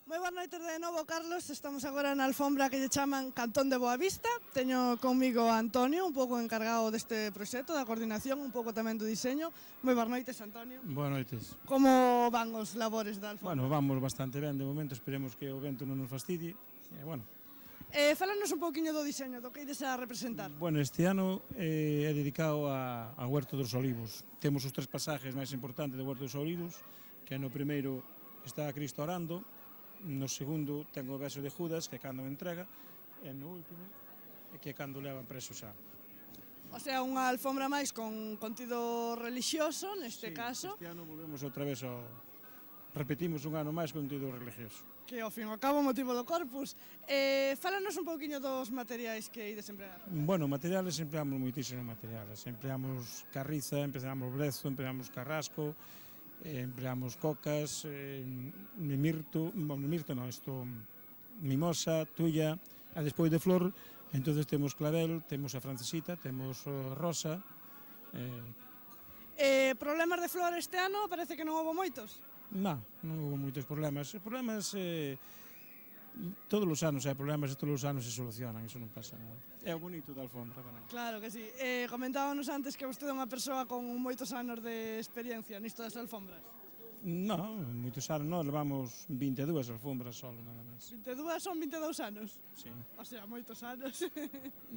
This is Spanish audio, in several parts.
Moi boas noites de novo, Carlos. Estamos agora na alfombra que lle chaman Cantón de Boavista. Teño conmigo a Antonio, un pouco encargado deste proxecto, da coordinación, un pouco tamén do diseño. Moi boas noites, Antonio. Boas noites. Como van os labores da alfombra? Bueno, vamos bastante ben de momento, esperemos que o vento non nos fastidie. Bueno. Fálanos un pouquiño do diseño, do que ides a representar. Bueno, este ano é dedicado a Huerto dos Olivos. Temos os tres pasajes máis importantes do Huerto dos Olivos, que no primeiro está Cristo orando, no segundo ten o beso de Judas, que é cando me entrega, e no último, que é cando levan preso xa. O sea, unha alfombra máis con contido relixioso, neste caso. Este ano volvemos outra vez ao... Repetimos un ano máis contido religioso. Que ao fin e ao cabo o motivo do Corpus. Fálanos un pouquiño dos materiais que ides empregar. Bueno, materiales, empleamos moitísimos materiales. Empleamos carriza, empleamos brezo, empleamos carrasco, empleamos cocas, mirto non, mimosa, tuya, e despois de flor, entonces temos clavel, temos a francesita, temos rosa. Problemas de flor este ano, parece que non houve moitos. Non houve moitos problemas. Os problemas todos os anos hai problemas e todos os anos se solucionan, iso non pasa nada. É o bonito da alfombra tamén. Claro que sí. Comentábamos antes que vostede é unha persoa con moitos anos de experiencia nisto das alfombras. Non, moitos anos non, levamos 22 alfombras solo, nada máis. 22 son 22 anos? Sí. O sea, moitos anos.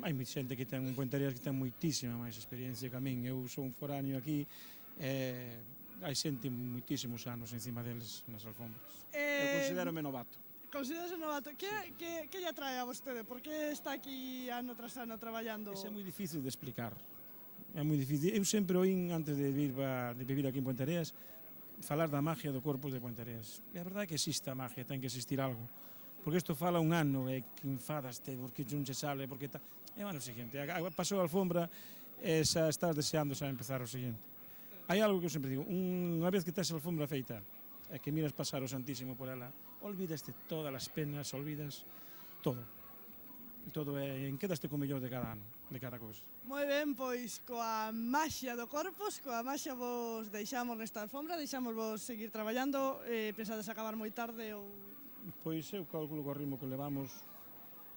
Hai moita xente que ten Puenteareas que ten moitísima máis experiencia que a min. Eu sou un foráneo aquí, hai xente moitísimos anos encima deles nas alfombras. Eu considero-me novato. Considerase novato. Que lle atrae a vostede? Por que está aquí ano tras ano traballando? Iso é moi difícil de explicar. É moi difícil. Eu sempre oín, antes de vivir aquí en Puenteareas, falar da magia do Corpus de Puenteareas. E a verdade é que existe a magia, ten que existir algo. Porque isto fala un ano e que enfadaste, porque non se sale, porque tal. E o ano seguinte, pasou a alfombra e xa estás deseando xa empezar o seguinte. Hai algo que eu sempre digo, unha vez que tes a alfombra feita e que miras pasar o Santísimo por ela, olvidaste todas as penas, olvidas todo. Todo quedaste co mellor de cada ano, de cada cousa. Moi ben, pois coa maxia do Corpus, coa maxia vos deixamos nesta alfombra, deixamos vos seguir traballando, pensades acabar moi tarde ou... Pois eu calculo que o ritmo que levamos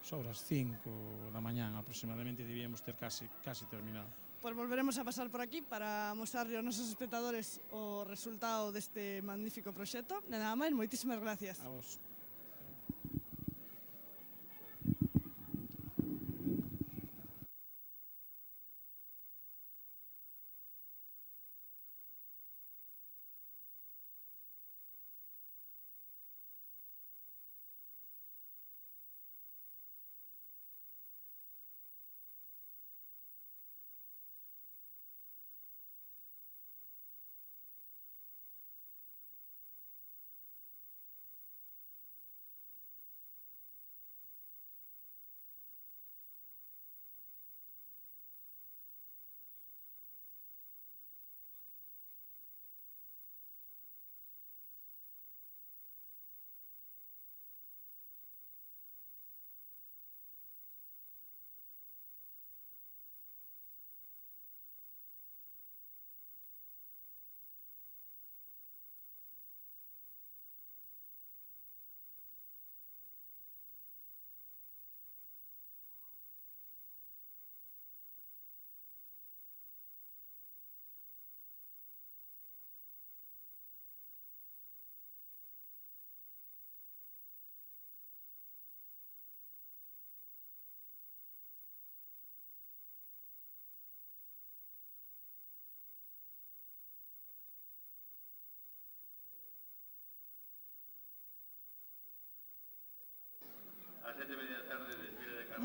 sobre as 5 da mañán aproximadamente debíamos ter casi terminado. Pois volveremos a pasar por aquí para mostrarle aos nosos espectadores o resultado deste magnífico proxecto. E nada máis, moitísimas gracias. A vos.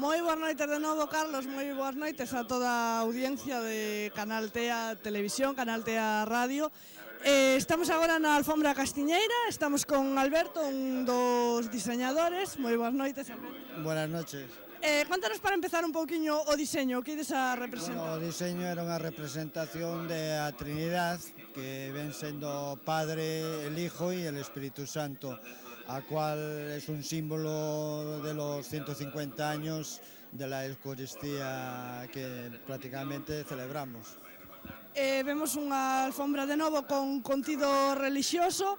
Moi boas noites de novo, Carlos, moi boas noites a toda a audiencia de Canal TEA Televisión, Canal TEA Radio. Estamos agora na alfombra castiñeira, estamos con Alberto, un dos diseñadores. Moi boas noites, Alberto. Buenas noches. Contanos para empezar un pouquiño o diseño, que ides a representar? Bueno, o diseño era unha representación de a Trinidad, que ven sendo Padre, el Hijo y el Espíritu Santo, a cual es un símbolo de los 150 años de la Eucaristía que prácticamente celebramos. Vemos unha alfombra de novo con contido relixioso.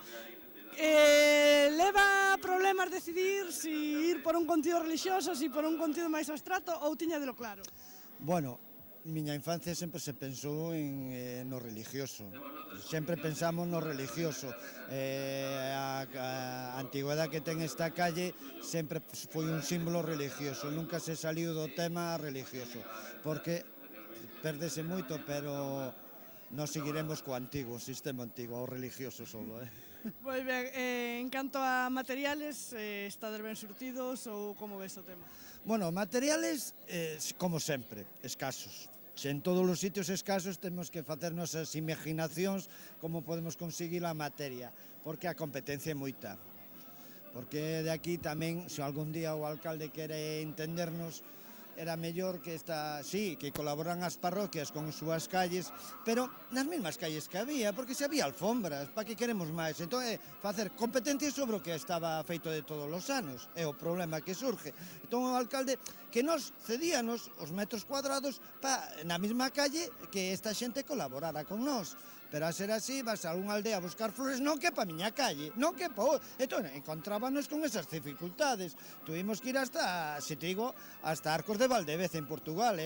Leva problemas decidir si ir por un contido religioso, si por un contido máis abstracto, ou tiñadelo claro? Bueno, miña infancia sempre se pensou no religioso, sempre pensamos no religioso. A antigüedade que ten esta calle sempre foi un símbolo religioso, nunca se saliu do tema religioso, porque perdese moito, pero nos seguiremos co antigo, o sistema antigo, o religioso solo, Moi ben, en canto a materiales, estades ben surtidos ou como ves o tema? Bueno, materiales, como sempre, escasos. Se en todos os sitios escasos temos que facer nosas imaginacións como podemos conseguir a materia, porque a competencia é moita. Porque de aquí tamén, se algún día o alcalde quere entendernos, era mellor que que colaboran as parroquias con súas calles, pero nas mesmas calles que había, porque se había alfombras, para que queremos máis? Entón, facer competencia sobre o que estaba feito de todos os anos, é o problema que surge. Entón, o alcalde que nos cedíanos os metros cuadrados na mesma calle que esta xente colaborara con nós. Pero a ser así, vas a unha aldea a buscar flores, non que pa miña calle, non que pa... Entón, encontrábanos con esas dificultades. Tuvimos que ir hasta, se te digo, hasta Arcos de Valdevez, en Portugal,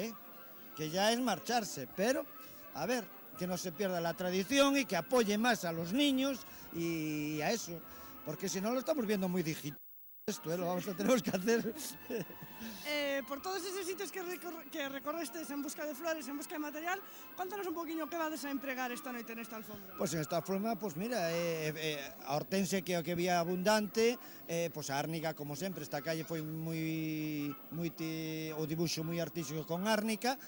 que ya es marcharse. Pero, a ver, que no se pierda la tradición y que apoye más a los niños y a eso. Porque si no lo estamos viendo muy digital. Esto tenemos que hacer. Por todos esos sitios que recorrestes en busca de flores, en busca de material, contanos un poquinho que vades a empregar esta noite nesta alfombra. Pois en esta alfombra, pois mira, a hortensia que había abundante, pois a árnica, como sempre, esta calle foi o dibuixo moi artístico con árnica,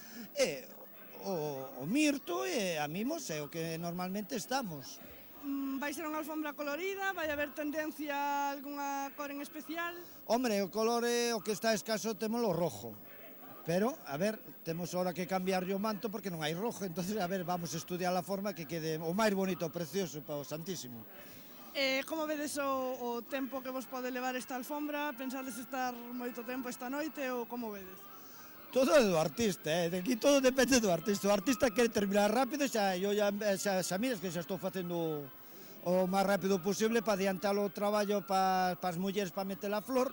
o mirto e a mimos é o que normalmente estamos. Vai ser unha alfombra colorida? Vai haber tendencia a algunha cor en especial? Hombre, o color o que está escaso témolo rojo. Pero, a ver, temos ahora que cambiar o manto porque non hai rojo, entonces, a ver, vamos a estudiar a forma que quede o máis bonito, precioso para o Santísimo. Como vedes o tempo que vos pode levar esta alfombra? Pensades estar moito tempo esta noite ou como vedes? Todo é do artista, de aquí todo depende do artista. O artista quere terminar rápido, xa miras que xa estou facendo o máis rápido posible para adiantar o traballo para as mulleres para meter a flor,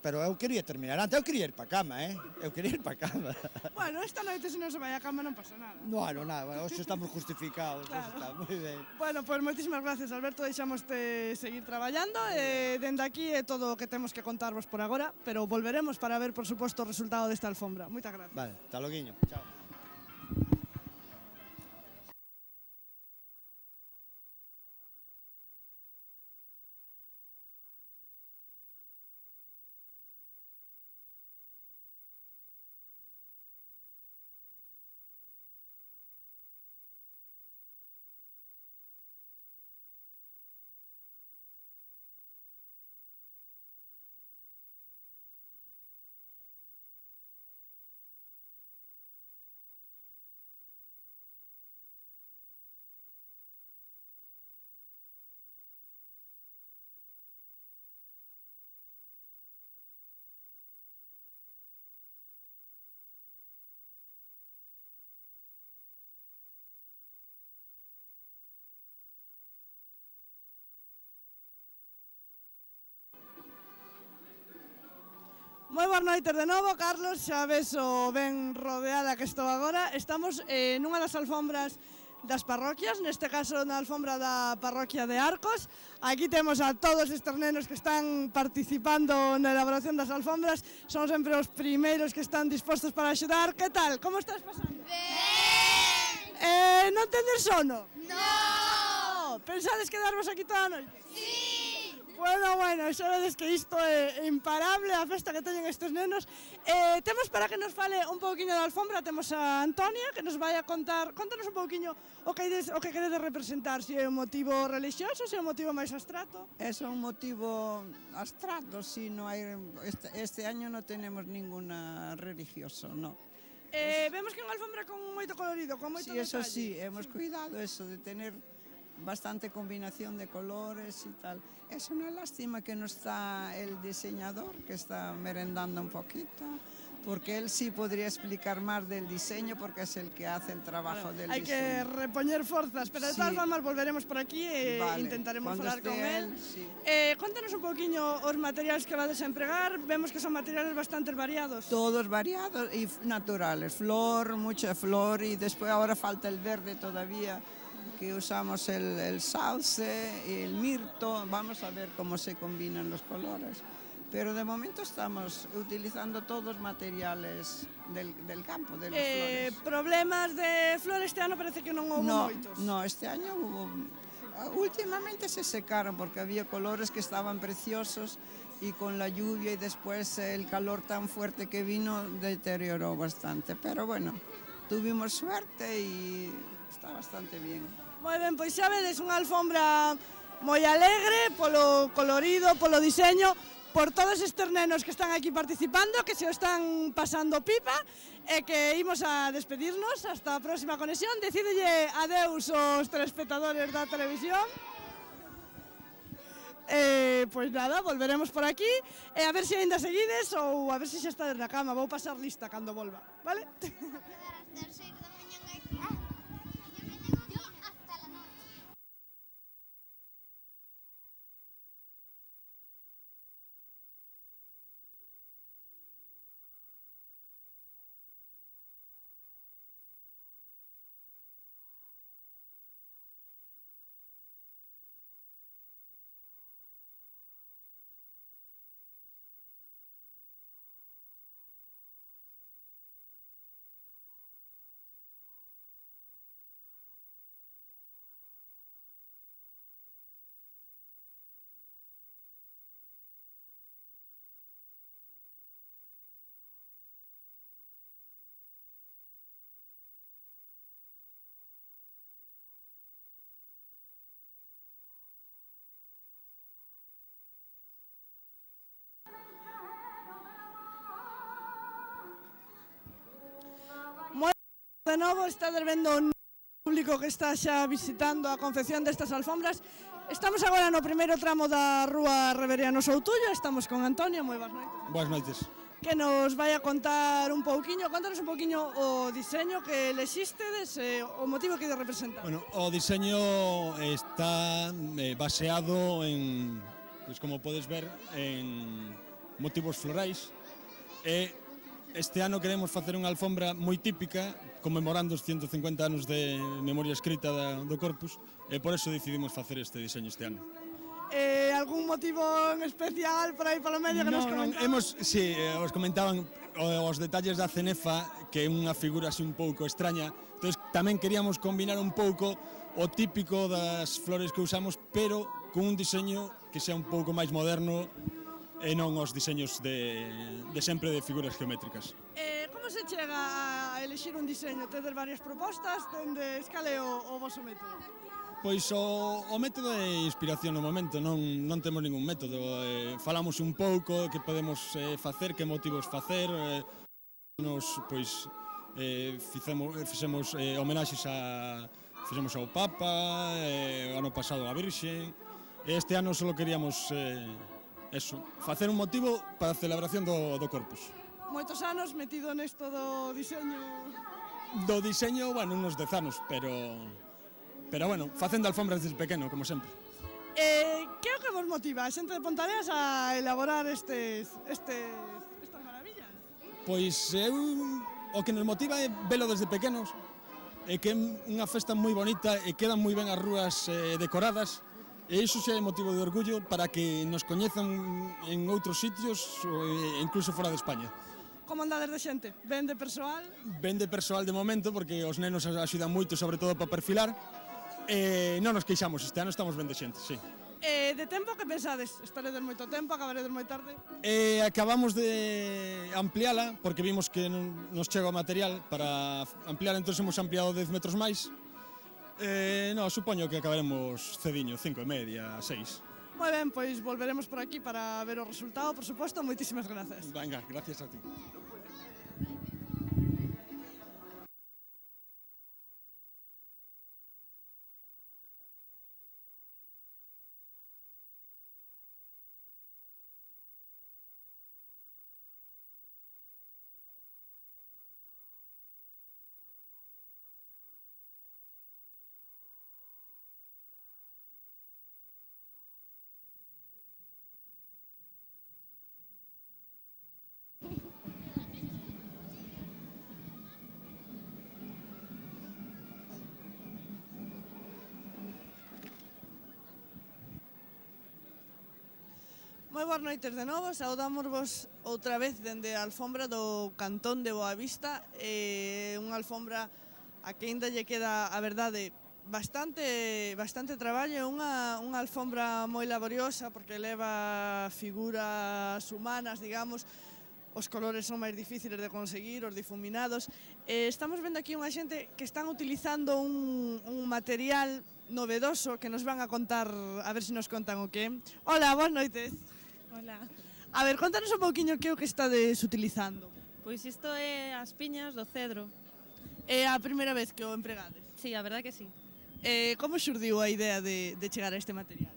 pero eu quería terminar antes, eu quería ir para a cama, eu quería ir para a cama. Bueno, esta noite se non se vai a cama non pasa nada. No, nada, hoxe estamos justificados, claro. Está moi ben. Bueno, pois moitísimas gracias, Alberto, deixámoste seguir traballando, dende aquí é todo o que temos que contarvos por agora, pero volveremos para ver, por suposto, o resultado desta alfombra. Moitas gracias. Vale, hasta loguiño, chao. Moi boas noites de novo, Carlos, xa ves o ben rodeada que estou agora. Estamos nunha das alfombras das parroquias, neste caso na alfombra da parroquia de Arcos. Aquí temos a todos estes nenos que están participando na elaboración das alfombras. Son sempre os primeiros que están dispostos para axudar. Que tal? Como estás pasando? Ben! Non tedes sono? No! Pensades quedarvos aquí toda a noite? Sí! Bueno, xa vedes que isto é imparable, a festa que teñen estes nenos. Temos para que nos fale un pouquiño da alfombra, temos a Antonia, que nos vai a contar, contanos un pouquiño o que queredes representar, se é un motivo religioso, se é un motivo máis abstracto. Es un motivo abstracto, sí, no hay, este año no tenemos ninguna religioso, no. Vemos que é unha alfombra con moito colorido, con moito Sí, eso detalle. sí, hemos cuidado eso de tener bastante combinación de colores y tal. Es una lástima que no está el diseñador, que está merendando un poquito, porque él sí podría explicar más del diseño porque es el que hace el trabajo del Hay diseño. que repoñer forzas, pero de Sí. todas formas volveremos por aquí e Vale, intentaremos cuando falar con esté él. sí. Contanos un poquinho os materiais que vades a empregar, vemos que son materiales bastante variados. Todos variados y naturales, flor, mucha flor y después ahora falta el verde todavía, que usamos el sauce, el mirto, vamos a ver cómo se combinan los colores. Pero de momento estamos utilizando todos materiales del campo, de las flores. Problemas de flores este ano parece que non houve moitos. No, este año hubo... Últimamente se secaron porque había colores que estaban preciosos y con la lluvia y después el calor tan fuerte que vino deterioró bastante. Pero bueno, tuvimos suerte y está bastante bien. Moi ben, pois xa vedes unha alfombra moi alegre polo colorido, polo diseño, por todos estes nenos que están aquí participando, que se o están pasando pipa, e que imos a despedirnos hasta a próxima conexión. Decídelle adeus aos telespectadores da televisión. Pois nada, volveremos por aquí e a ver se ainda seguides ou a ver se xa está na cama. Vou pasar lista cando volva, vale? De novo, estades vendo un público que está xa visitando a confección destas alfombras. Estamos agora no primeiro tramo da Rúa Reveriano Soutullo, estamos con Antonio, moi boas noites. Boas noites. Que nos vai a contar un pouquiño, contanos un pouquiño o diseño que lexístedes e o motivo que ide representar. Bueno, o diseño está baseado en, pois como podes ver, en motivos florais e este ano queremos facer unha alfombra moi típica conmemorando os 150 anos de memoria escrita do Corpus e por eso decidimos facer este diseño este ano. Algún motivo en especial por aí polo medio que nos comentaban? Os comentaban os detalles da cenefa, que é unha figura así un pouco extraña, entón tamén queríamos combinar un pouco o típico das flores que usamos, pero con un diseño que sea un pouco máis moderno e non os diseños de sempre de figuras geométricas. Como se chega a elixir un diseño? Tedes varias propostas, tendes cal é o voso método? Pois o método é inspiración no momento, non temos ningún método. Falamos un pouco que podemos facer, que motivos facer, fixemos homenaxes fixemos ao Papa, o ano pasado a Virxe, e este ano só queríamos facer un motivo para a celebración do Corpus. Moitos anos metido nesto do diseño? Do diseño, bueno, uns 10 anos, pero bueno, facendo alfombras desde pequeno, como sempre. Que é o que vos motiva a xente de Pontareas a elaborar estas maravillas? Pois o que nos motiva é velo desde pequenos, e que é unha festa moi bonita e quedan moi ben as rúas decoradas, e iso xa é motivo de orgullo para que nos coñezan en outros sitios, incluso fora de España. Como andades de xente? Ben de persoal? Ben de persoal de momento, porque os nenos axudan moito, sobre todo para perfilar, e non nos queixamos, este ano estamos ben de xente, sí. De tempo que pensades? Estaredes moito tempo, acabaredes moi tarde? Acabamos de ampliala, porque vimos que non nos chega o material para ampliar, entón hemos ampliado 10 metros máis. Supoño que acabaremos cediño, 5:30, 6. Moi ben, pois volveremos por aquí para ver o resultado, por suposto. Moitísimas grazas. Venga, gracias a ti. Moi boas noites de novo, saudámosvos outra vez dende a alfombra do Cantón de Boavista, unha alfombra a que ainda lle queda, a verdade, bastante traballo, unha alfombra moi laboriosa porque leva figuras humanas, digamos, os colores son máis difíciles de conseguir, os difuminados. Estamos vendo aquí unha xente que están utilizando un material novedoso que nos van a contar, a ver se nos contan o que é. Hola, boas noites. Hola. A ver, contanos un pouquiño que é o que estades utilizando. Pois isto é as piñas do cedro. É a primeira vez que o empregades. Sí, a verdade que sí. Como xurdiu a idea de chegar a este material?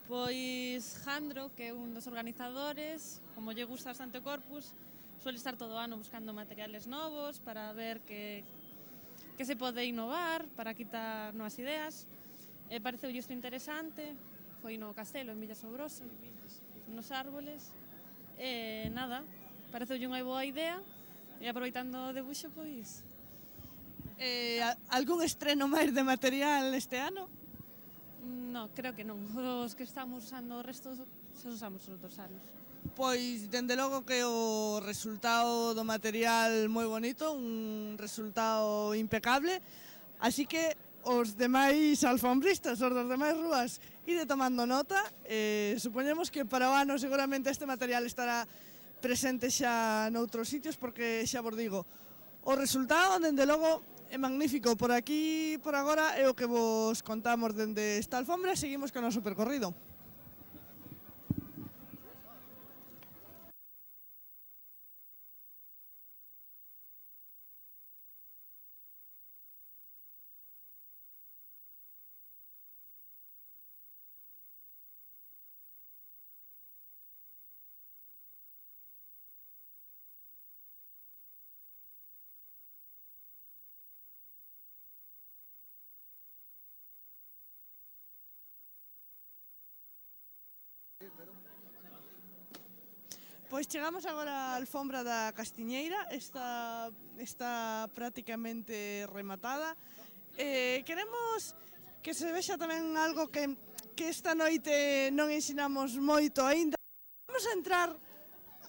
Pois Jandro, que é un dos organizadores, como lle gusta bastante o Corpus, suele estar todo o ano buscando materiales novos para ver que se pode innovar, para quitar novas ideas. Pareceulle isto interesante, foi no Castelo, en Villa Sobrosa, nos árboles. Nada, pareceulle unha boa idea e aproveitando o debuxo, pois... Algún estreno máis de material este ano? No, creo que non. Os que estamos usando o resto se usamos os outros anos. Pois, dende logo que o resultado do material moi bonito, un resultado impecable, así que os demais alfombristas, os das demais rúas, ide tomando nota. Supoñemos que para o ano seguramente este material estará presente xa noutros sitios, porque xa vos digo, o resultado, dende logo, é magnífico. Por aquí, por agora, é o que vos contamos dende esta alfombra. Seguimos con o noso percorrido. Pois chegamos agora á alfombra da Castiñeira, está prácticamente rematada. Queremos que se vexa tamén algo que esta noite non ensinamos moito aínda. Vamos a entrar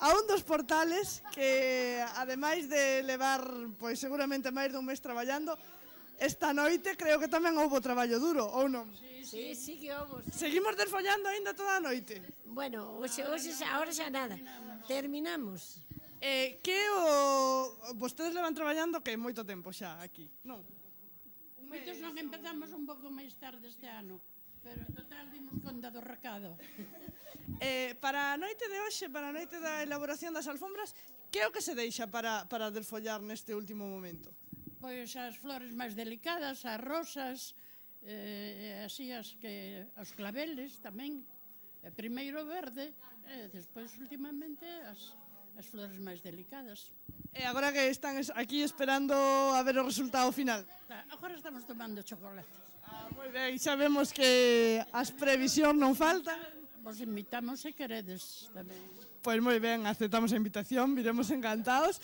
a un dos portales que, ademais de levar pois seguramente máis dun mes traballando, esta noite creo que tamén houbo traballo duro, ou non? Sí que houve. Seguimos desfollando aínda toda a noite. Bueno, hoxe ahora xa nada. Terminamos. Vostedes levan traballando que moito tempo xa aquí, non? Moitos non empezamos un pouco máis tarde este ano, pero total dimos conta do recado. Para a noite de hoxe, para a noite da elaboración das alfombras, que é o que se deixa para desfollar neste último momento? Pois as flores máis delicadas, as rosas, así os claveles tamén. Primeiro verde, e despois últimamente as flores máis delicadas. E agora que están aquí esperando a ver o resultado final? Agora estamos tomando chocolate. Moi ben, xa vemos que as previsións non faltan. Vos invitamos se queredes tamén. Pois moi ben, aceptamos a invitación, viremos encantados.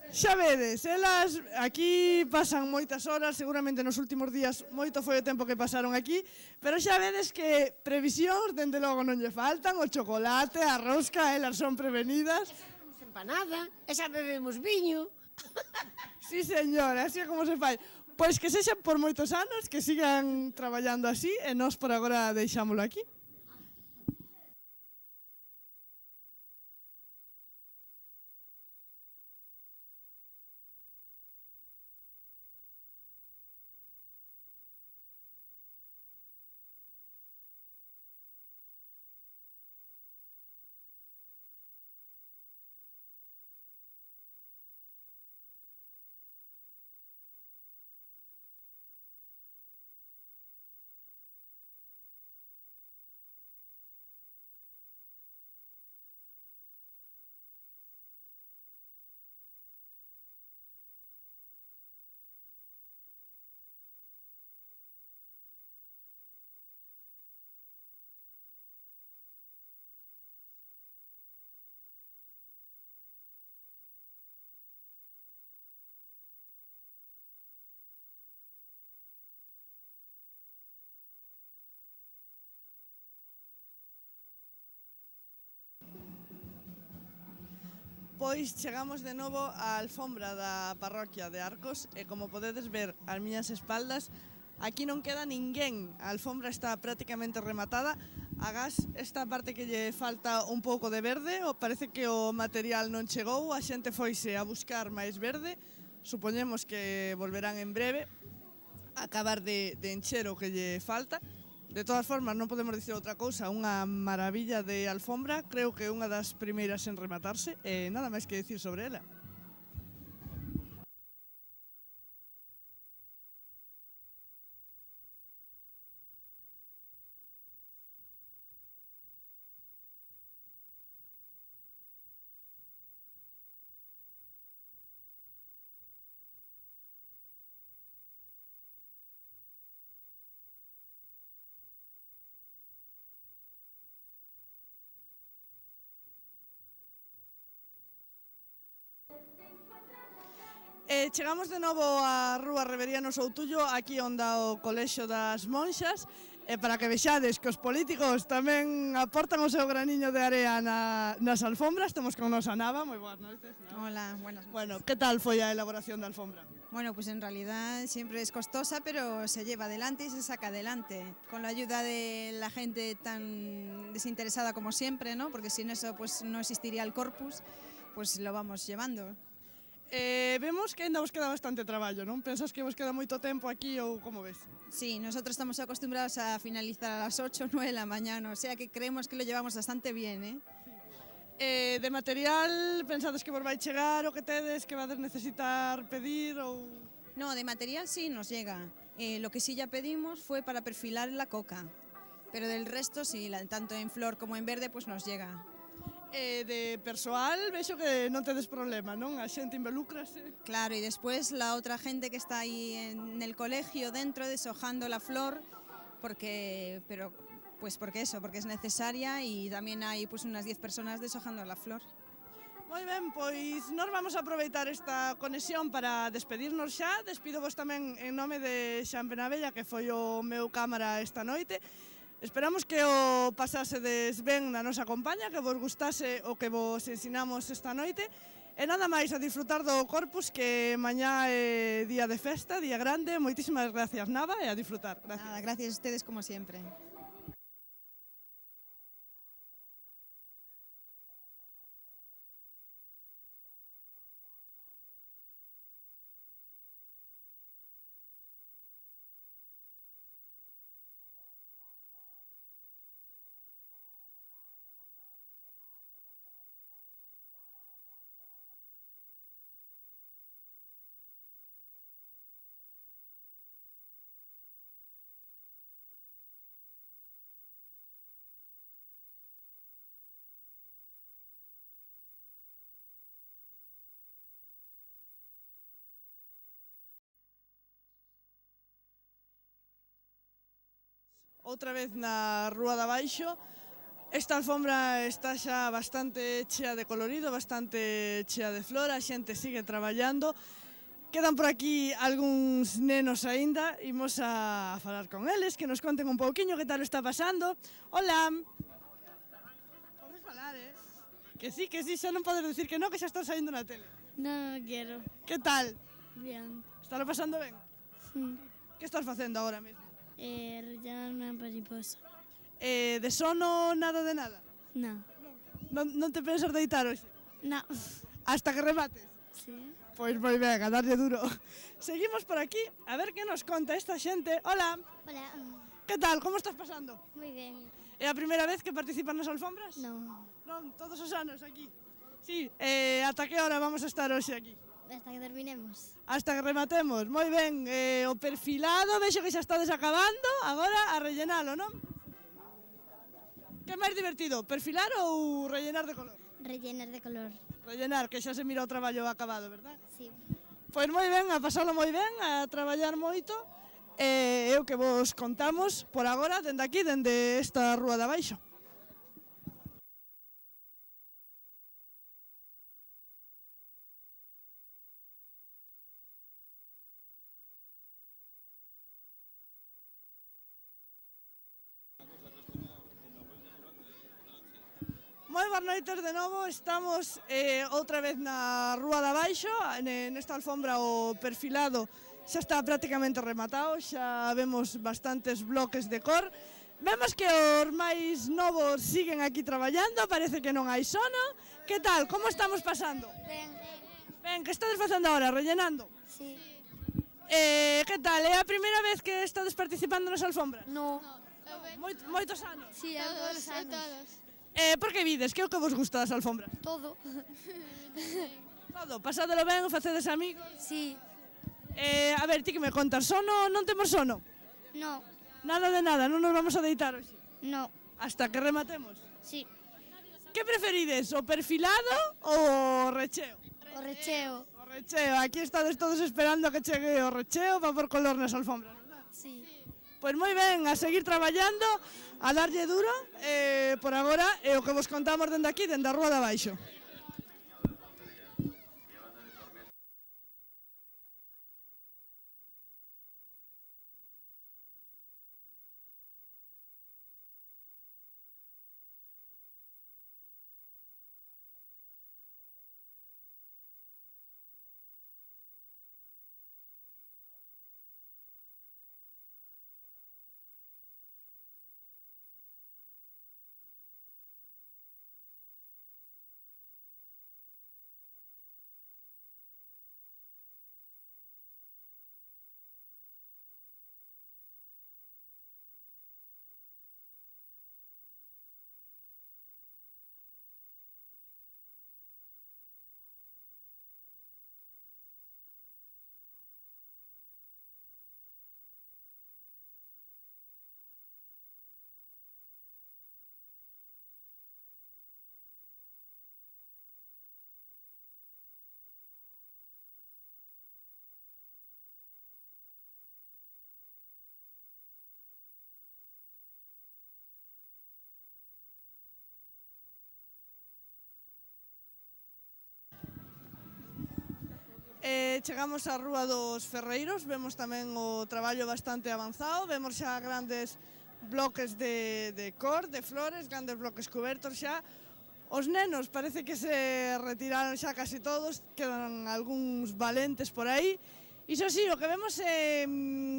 Xa vedes, elas aquí pasan moitas horas, seguramente nos últimos días moito foi o tempo que pasaron aquí, pero xa vedes que previsións, dende logo non lle faltan, o chocolate, a rosca, elas son prevenidas. Empanada, e xa bebemos viño. Sí, señora, así é como se fai. Pois que sexan por moitos anos, que sigan traballando así, e nós por agora deixámolo aquí. Pois chegamos de novo á alfombra da parroquia de Arcos e como podedes ver ás miñas espaldas, aquí non queda ninguén, a alfombra está prácticamente rematada. Agás esta parte que lle falta un pouco de verde, o parece que o material non chegou, a xente foise a buscar máis verde, supoñemos que volverán en breve a acabar de encher o que lle falta. De todas formas, non podemos dicir outra cousa, unha maravilla de alfombra, creo que é unha das primeiras en rematarse, e nada máis que dicir sobre ela. Chegamos de novo á Rúa Reveriano Soutullo, aquí onde o Colexio das Monxas, e para que vexades que os políticos tamén aportan o seu graniño de area nas alfombras. Temos con nos a Nava, moi boas noites. Nava. Hola, buenas noches. Bueno, que tal foi a elaboración da alfombra? Bueno, pues en realidad siempre es costosa, pero se lleva adelante y se saca adelante, con la ayuda de la gente tan desinteresada como siempre, ¿no? Porque sin eso pues no existiría el corpus, pues lo vamos llevando. Vemos que ainda vos queda bastante traballo, non? Pensas que vos queda moito tempo aquí ou como ves? Sí, nosotros estamos acostumbrados a finalizar a las 8 o 9 de la mañana, o sea que creemos que lo llevamos bastante bien, ¿eh? De material, pensades que vos vai chegar o que tedes, que vades necesitar pedir ou... No, de material sí nos llega. Lo que sí ya pedimos fue para perfilar la coca, pero del resto sí, tanto en flor como en verde, pues nos llega. De persoal, vexo que non tedes problema, non? A xente involúcrase. Claro, y después la otra gente que está ahí en el colegio dentro deshojando la flor, porque es necesaria, y también hay pues unas 10 personas deshojando la flor. Moi ben, pois nós vamos a aproveitar esta conexión para despedirnos xa. Despido vos tamén en nome de Xan Penabella, que foi o meu cámara esta noite. Esperamos que o pasásedes ben na nosa compañía, que vos gustase o que vos ensinamos esta noite. E nada máis, a disfrutar do Corpus, que mañá é día de festa, día grande. Moitísimas gracias, Nava, e a disfrutar. Gracias. Nada, gracias a ustedes como siempre. Outra vez na Rúa de Abaixo. Esta alfombra está xa bastante chea de colorido, bastante chea de flor, a xente sigue traballando. Quedan por aquí algúns nenos aínda, imos a falar con eles, que nos conten un pouquiño que tal está pasando. Hola! Podes falar, Que sí, xa non podes decir que non, que xa estás saindo na tele. No quiero. Que tal? Bien. Estás pasando ben? Sí. Que estás facendo agora mesmo? Rellenar una mariposa. De sono nada de nada? No. Non te pensas deitar hoxe? No. Hasta que remates? Sí. Pois moi ben, a darlle duro. Seguimos por aquí, a ver que nos conta esta xente. Hola. Hola. Que tal, como estás pasando? Muy bien. É a primeira vez que participas nas alfombras? No. Non, todos os anos aquí. Sí, ata que hora vamos a estar hoxe aquí? Hasta que terminemos. Hasta que rematemos, moi ben. O perfilado, vexo que xa estades acabando, agora a rellenalo, non? Que é máis divertido, perfilar ou rellenar de color? Rellenar de color. Rellenar, que xa se mira o traballo acabado, verdad? Sí. Pois moi ben, a pasalo moi ben, a traballar moito. É o que vos contamos por agora, dende aquí, dende esta Rúa de Abaixo. Moi boas noites de novo, estamos outra vez na Rúa de Abaixo, nesta alfombra o perfilado xa está prácticamente rematado, xa vemos bastantes bloques de cor. Vemos que os máis novos siguen aquí traballando, parece que non hai sono. Que tal, como estamos pasando? Ben. Ben, que estades facendo agora, rellenando? Sí. Que tal, é a primeira vez que estades participando nas alfombras? No. Moitos anos? Sí, todos anos. Por que vides? Que é o que vos gusta das alfombras? Todo. Todo, pasádelo ben, facedes amigos? Sí. A ver, ti que me contas, sono, non temos sono? No. Nada de nada, non nos vamos a deitar hoxe? No. Hasta que rematemos? Sí. Que preferides, o perfilado ou o recheo? O recheo. O recheo, aquí estades todos esperando a que chegue o recheo para por color nas alfombras, verdad? Sí. Pois moi ben, a seguir traballando, a darlle duro, por agora, é o que vos contamos dende aquí, dende a Rúa de Abaixo. Chegamos á Rúa dos Ferreiros, vemos tamén o traballo bastante avanzado, vemos xa grandes bloques de cor, de flores, grandes bloques cubertos xa. Os nenos parece que se retiraron xa casi todos, quedan algúns valentes por aí. Iso sí, o que vemos é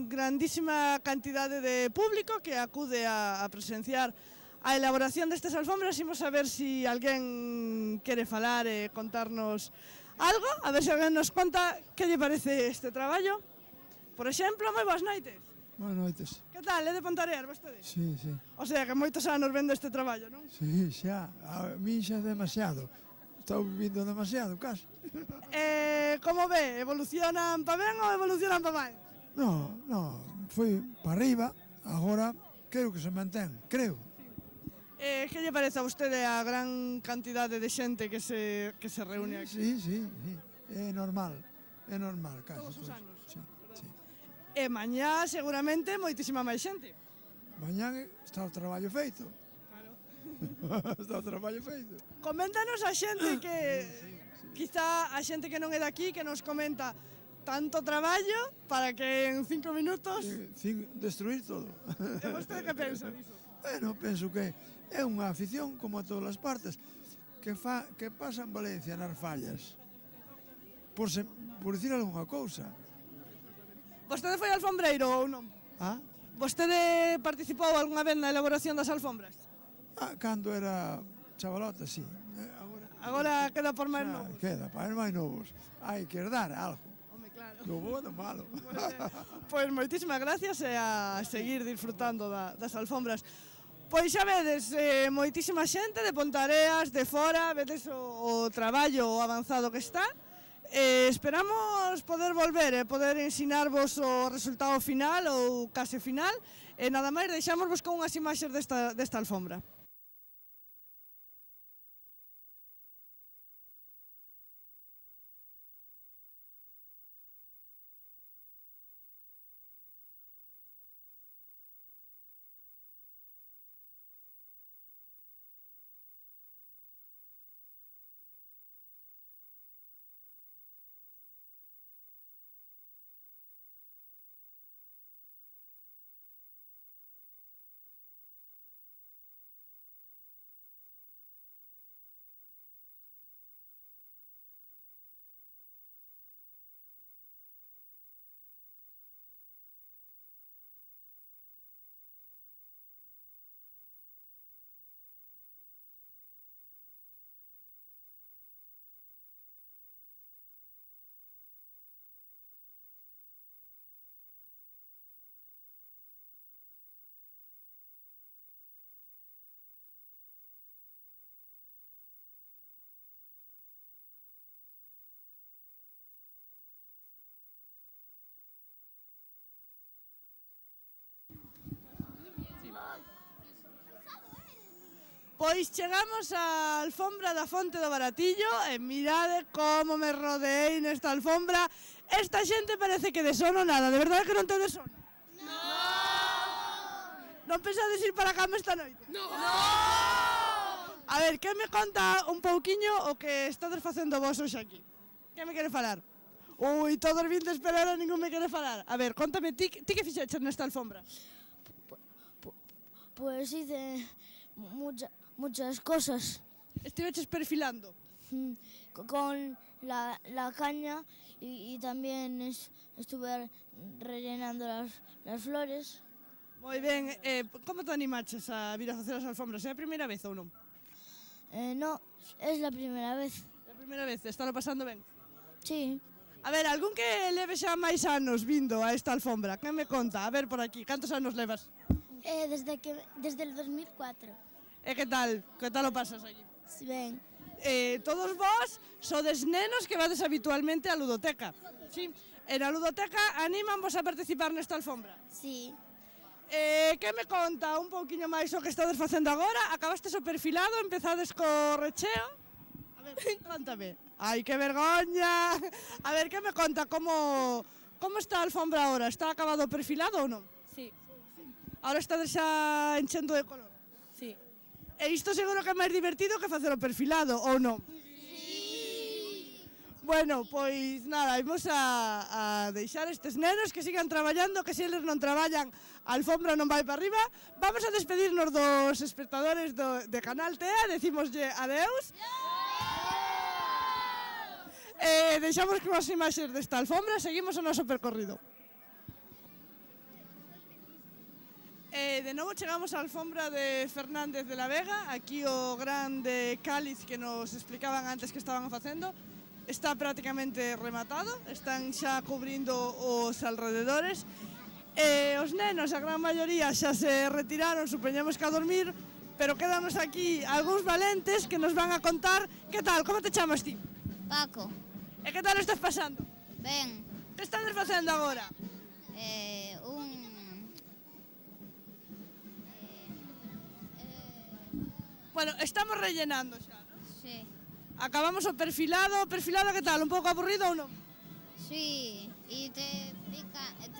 grandísima cantidade de público que acude a presenciar a elaboración destas alfombras. Imos a ver se alguén quere falar e contarnos algo, a ver se alguén nos conta que lle parece este traballo. Por exemplo, moi boas noites. Boas noites. Que tal, é de Pontareas vostede? Sí, sí. O sea, que moitos anos vendo este traballo, non? Sí, xa. A mí xa demasiado. Estou vivindo demasiado, casi. Como ve, evolucionan pa ben ou evolucionan pa mal? No, foi para arriba, agora creo que se mantén, creo. Que lle parece a vostede a gran cantidade de xente que se reúne aquí? Sí, é normal, casi. Todos os anos? Sí. E mañá seguramente moitísima máis xente. Mañá está o traballo feito. Claro. Está o traballo feito. Coméntanos a xente que, quizá a xente que non é daqui, que nos comenta tanto traballo para que en 5 minutos... Destruir todo. E vostede que pensa disso? Bueno, penso que é unha afición, como a todas as partes, que pasa en Valencia nas fallas. Por dicir algunha cousa. Vostede foi alfombreiro ou non? Ah? Vostede participou algunha vez na elaboración das alfombras? Cando era chavalota, sí. Agora queda por máis novos? Queda, para máis novos. Hai que herdar algo. Home, claro. Do bo do malo. Pois moitísimas gracias e a seguir disfrutando das alfombras. Pois xa vedes, moitísima xente de Pontareas, de fora, vedes o traballo avanzado que está. Esperamos poder volver e poder ensinarvos o resultado final ou case final. E nada máis, deixámosvos con unhas imaxes desta alfombra. Pois chegamos á alfombra da Fonte do Baratillo e mirade como me rodeei nesta alfombra. Esta xente parece que de sono nada, de verdade que non te de sono? Non pensades ir para a cama esta noite? A ver, que me conta un pouquiño o que estades facendo vos hoxe aquí? Que me quere falar? Ui, todos vindes pero ahora ningún me quere falar. A ver, contame, ti que fixeches nesta alfombra? Pues hice muchas cosas. Estiveches perfilando? Con la caña y también estuve rellenando las flores. Moi ben, como te animaches a vir a facer as alfombras? É a primeira vez ou non? No, es la primera vez. É a primeira vez, estalo pasando ben? Sí. A ver, algún que leve xa máis anos vindo a esta alfombra, que me conta? A ver, por aquí, cantos anos levas? Desde el 2004. E que tal? Que tal o pasas aquí? Ben. Todos vos sodes nenos que vades habitualmente á ludoteca. Sí. E na ludoteca animan vos a participar nesta alfombra? Sí. Que me conta un pouquiño máis o que estades facendo agora? Acabastes o perfilado, empezades co recheo? A ver, contame. Ai, que vergoña! A ver, que me conta? Como está a alfombra agora? Está acabado o perfilado ou non? Sí. Ahora estades xa enchendo de color? Sí. E isto seguro que é máis divertido que facer o perfilado, ou non? Bueno, pois nada, imos a deixar estes nenos que sigan traballando, que se eles non traballan, a alfombra non vai para arriba. Vamos a despedirnos dos espectadores de Canal TEA, decimoslle adeus. Deixamos con as imaxes desta alfombra, seguimos o noso percorrido. De novo chegamos á alfombra de Fernández de la Vega, aquí o grande cáliz que nos explicaban antes que estaban facendo. Está prácticamente rematado, están xa cubrindo os alrededores. Os nenos, a gran maioría, xa se retiraron, supoñemos que a dormir, pero quedamos aquí algúns valentes que nos van a contar. Que tal, como te chamas ti? Paco. E que tal estás pasando? Ben. Que estás facendo agora? Bueno, estamos rellenando xa, non? Sí. Acabamos o perfilado que tal, un pouco aburrido ou non? Sí, y te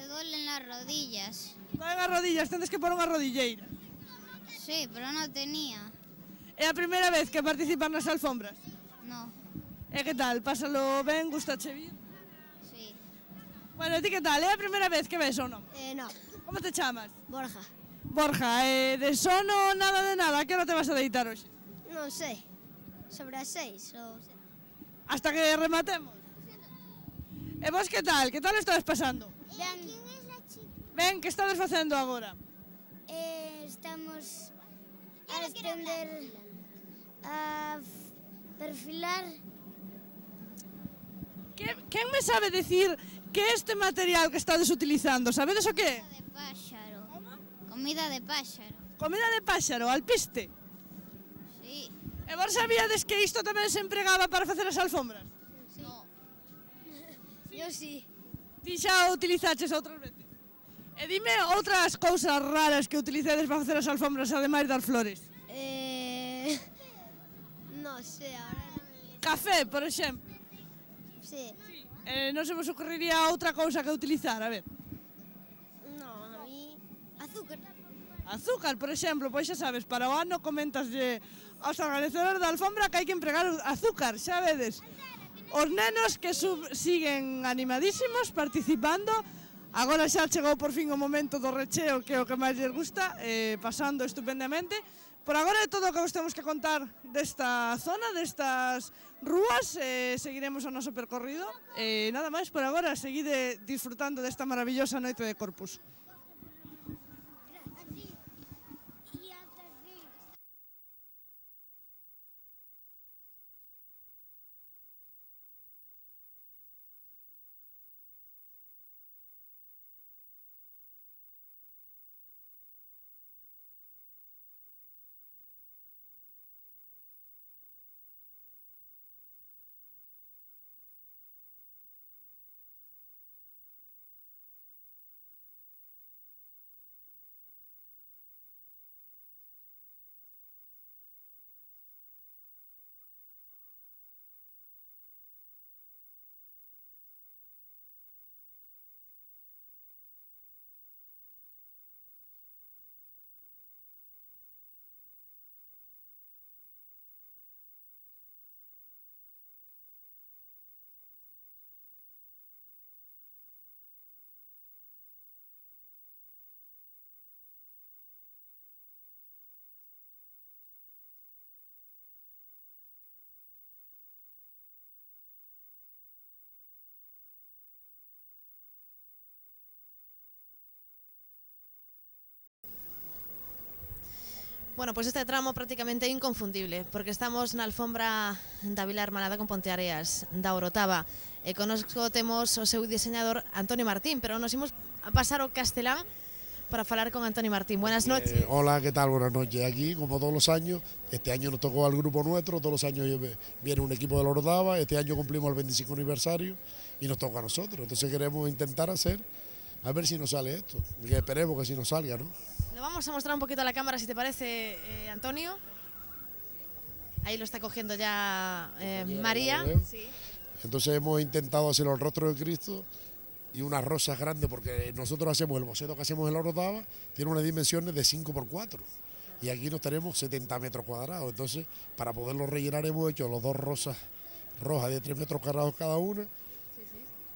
duelen las rodillas. Doen as rodillas, tendes que pôr unha rodilleira. Sí, pero no tenía. É a primeira vez que participas nas alfombras? No. E que tal, pásalo ben, gustache vir? Sí. Bueno, ti que tal, é a primeira vez que ves ou non? No. Como te chamas? Borja. Borja, de sono nada de nada, a que hora te vas a deitar hoxe? Non sei. Sobre as 6 ou... Hasta que rematemos. E vos que tal? Que tal estades pasando? Ben. Ben, que estades facendo agora? Estamos a estender, a perfilar. Quen me sabe decir que este material que estades utilizando, sabedes o que é? De páxaro. Comida de páxaro. Comida de páxaro, alpiste? Sí. E vos sabíades que isto tamén se empregaba para facer as alfombras? No. Yo sí. Ti xa o utilizaches outras veces? E dime outras cousas raras que utilizades para facer as alfombras, ademais das flores. No sé, ahora no me... Café, por exemplo. Sí. Non se vos ocurriría outra cousa que utilizar, a ver. No, a mí... Azúcar. Azúcar, por exemplo, pois xa sabes, para o ano comentaslle aos organizadores da alfombra que hai que empregar azúcar, xa vedes. Os nenos que siguen animadísimos, participando. Agora xa chegou por fin o momento do recheo, que é o que máis lles gusta, pasando estupendamente. Por agora é todo o que vos temos que contar desta zona, destas rúas, seguiremos o noso percorrido. Nada máis por agora, seguide disfrutando desta maravillosa noite de Corpus. Bueno, pues este tramo prácticamente inconfundible, porque estamos na alfombra da Vila Hermanada con Ponteareas, da Orotava. E connosco temos o seu diseñador Antonio Martín, pero nos imos a pasar ao castelán para falar con Antonio Martín. Buenas noches. Hola, ¿qué tal? Buenas noches. Aquí, como todos los años, este año nos tocó al grupo nuestro, todos los años viene un equipo de la Orotava, este año cumplimos el 25 aniversario y nos toca a nosotros. Entonces queremos intentar hacer, a ver si nos sale esto, y esperemos que sí nos salga, ¿no? Lo vamos a mostrar un poquito a la cámara, si te parece, Antonio. Ahí lo está cogiendo ya María. Sí. Entonces hemos intentado hacer el rostro de Cristo y unas rosas grandes, porque nosotros hacemos el boceto que hacemos en la Orotava, tiene unas dimensiones de 5×4 y aquí nos tenemos 70 metros cuadrados. Entonces, para poderlo rellenar hemos hecho los 2 rosas rojas de 3 metros cuadrados cada una.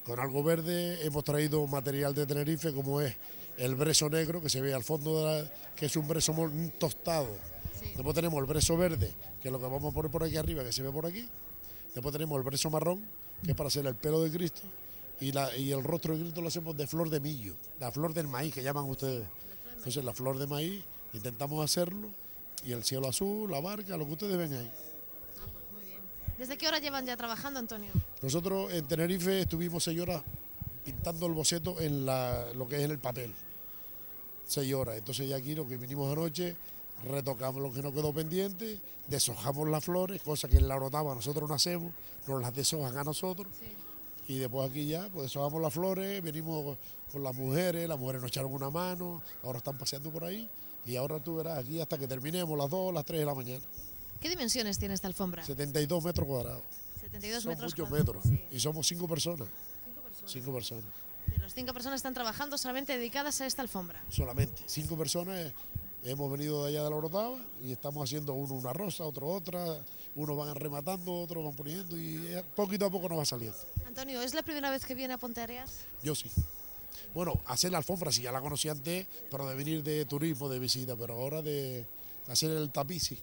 Con algo verde hemos traído material de Tenerife, como es el brezo negro que se ve al fondo, que es un brezo tostado. Sí. Después tenemos el brezo verde, que es lo que vamos a poner por aquí arriba, que se ve por aquí. Después tenemos el brezo marrón, que es para hacer el pelo de Cristo. Y el rostro de Cristo lo hacemos de flor de millo, la flor del maíz que llaman ustedes. Entonces la flor de maíz intentamos hacerlo, y el cielo azul, la barca, lo que ustedes ven ahí. Muy bien. ¿Desde qué hora llevan ya trabajando, Antonio? Nosotros en Tenerife estuvimos 6 horas pintando el boceto en lo que es en el papel. 6 horas. Entonces ya aquí lo que vinimos anoche, retocamos lo que nos quedó pendiente, deshojamos las flores, cosa que en la Orotava nosotros no hacemos, nos las deshojan a nosotros. Sí. Y después aquí ya, pues deshojamos las flores, venimos con las mujeres nos echaron una mano, ahora están paseando por ahí, y ahora tú verás aquí hasta que terminemos las 2, las 3 de la mañana. ¿Qué dimensiones tiene esta alfombra? 72 metros cuadrados. 72 Son metros muchos cuadrados. metros, sí. Y somos 5 personas. 5 personas. Y las 5 personas están trabajando solamente dedicadas a esta alfombra. Solamente, 5 personas. Hemos venido de allá de la Orotava y estamos haciendo uno una rosa, otro otra, unos van rematando, otros van poniendo y poquito a poco nos va saliendo. Antonio, ¿es la primera vez que viene a Ponteareas? Yo sí. Bueno, hacer la alfombra sí, ya la conocí antes, pero de venir de turismo, de visita, pero ahora de hacer el tapiz sí.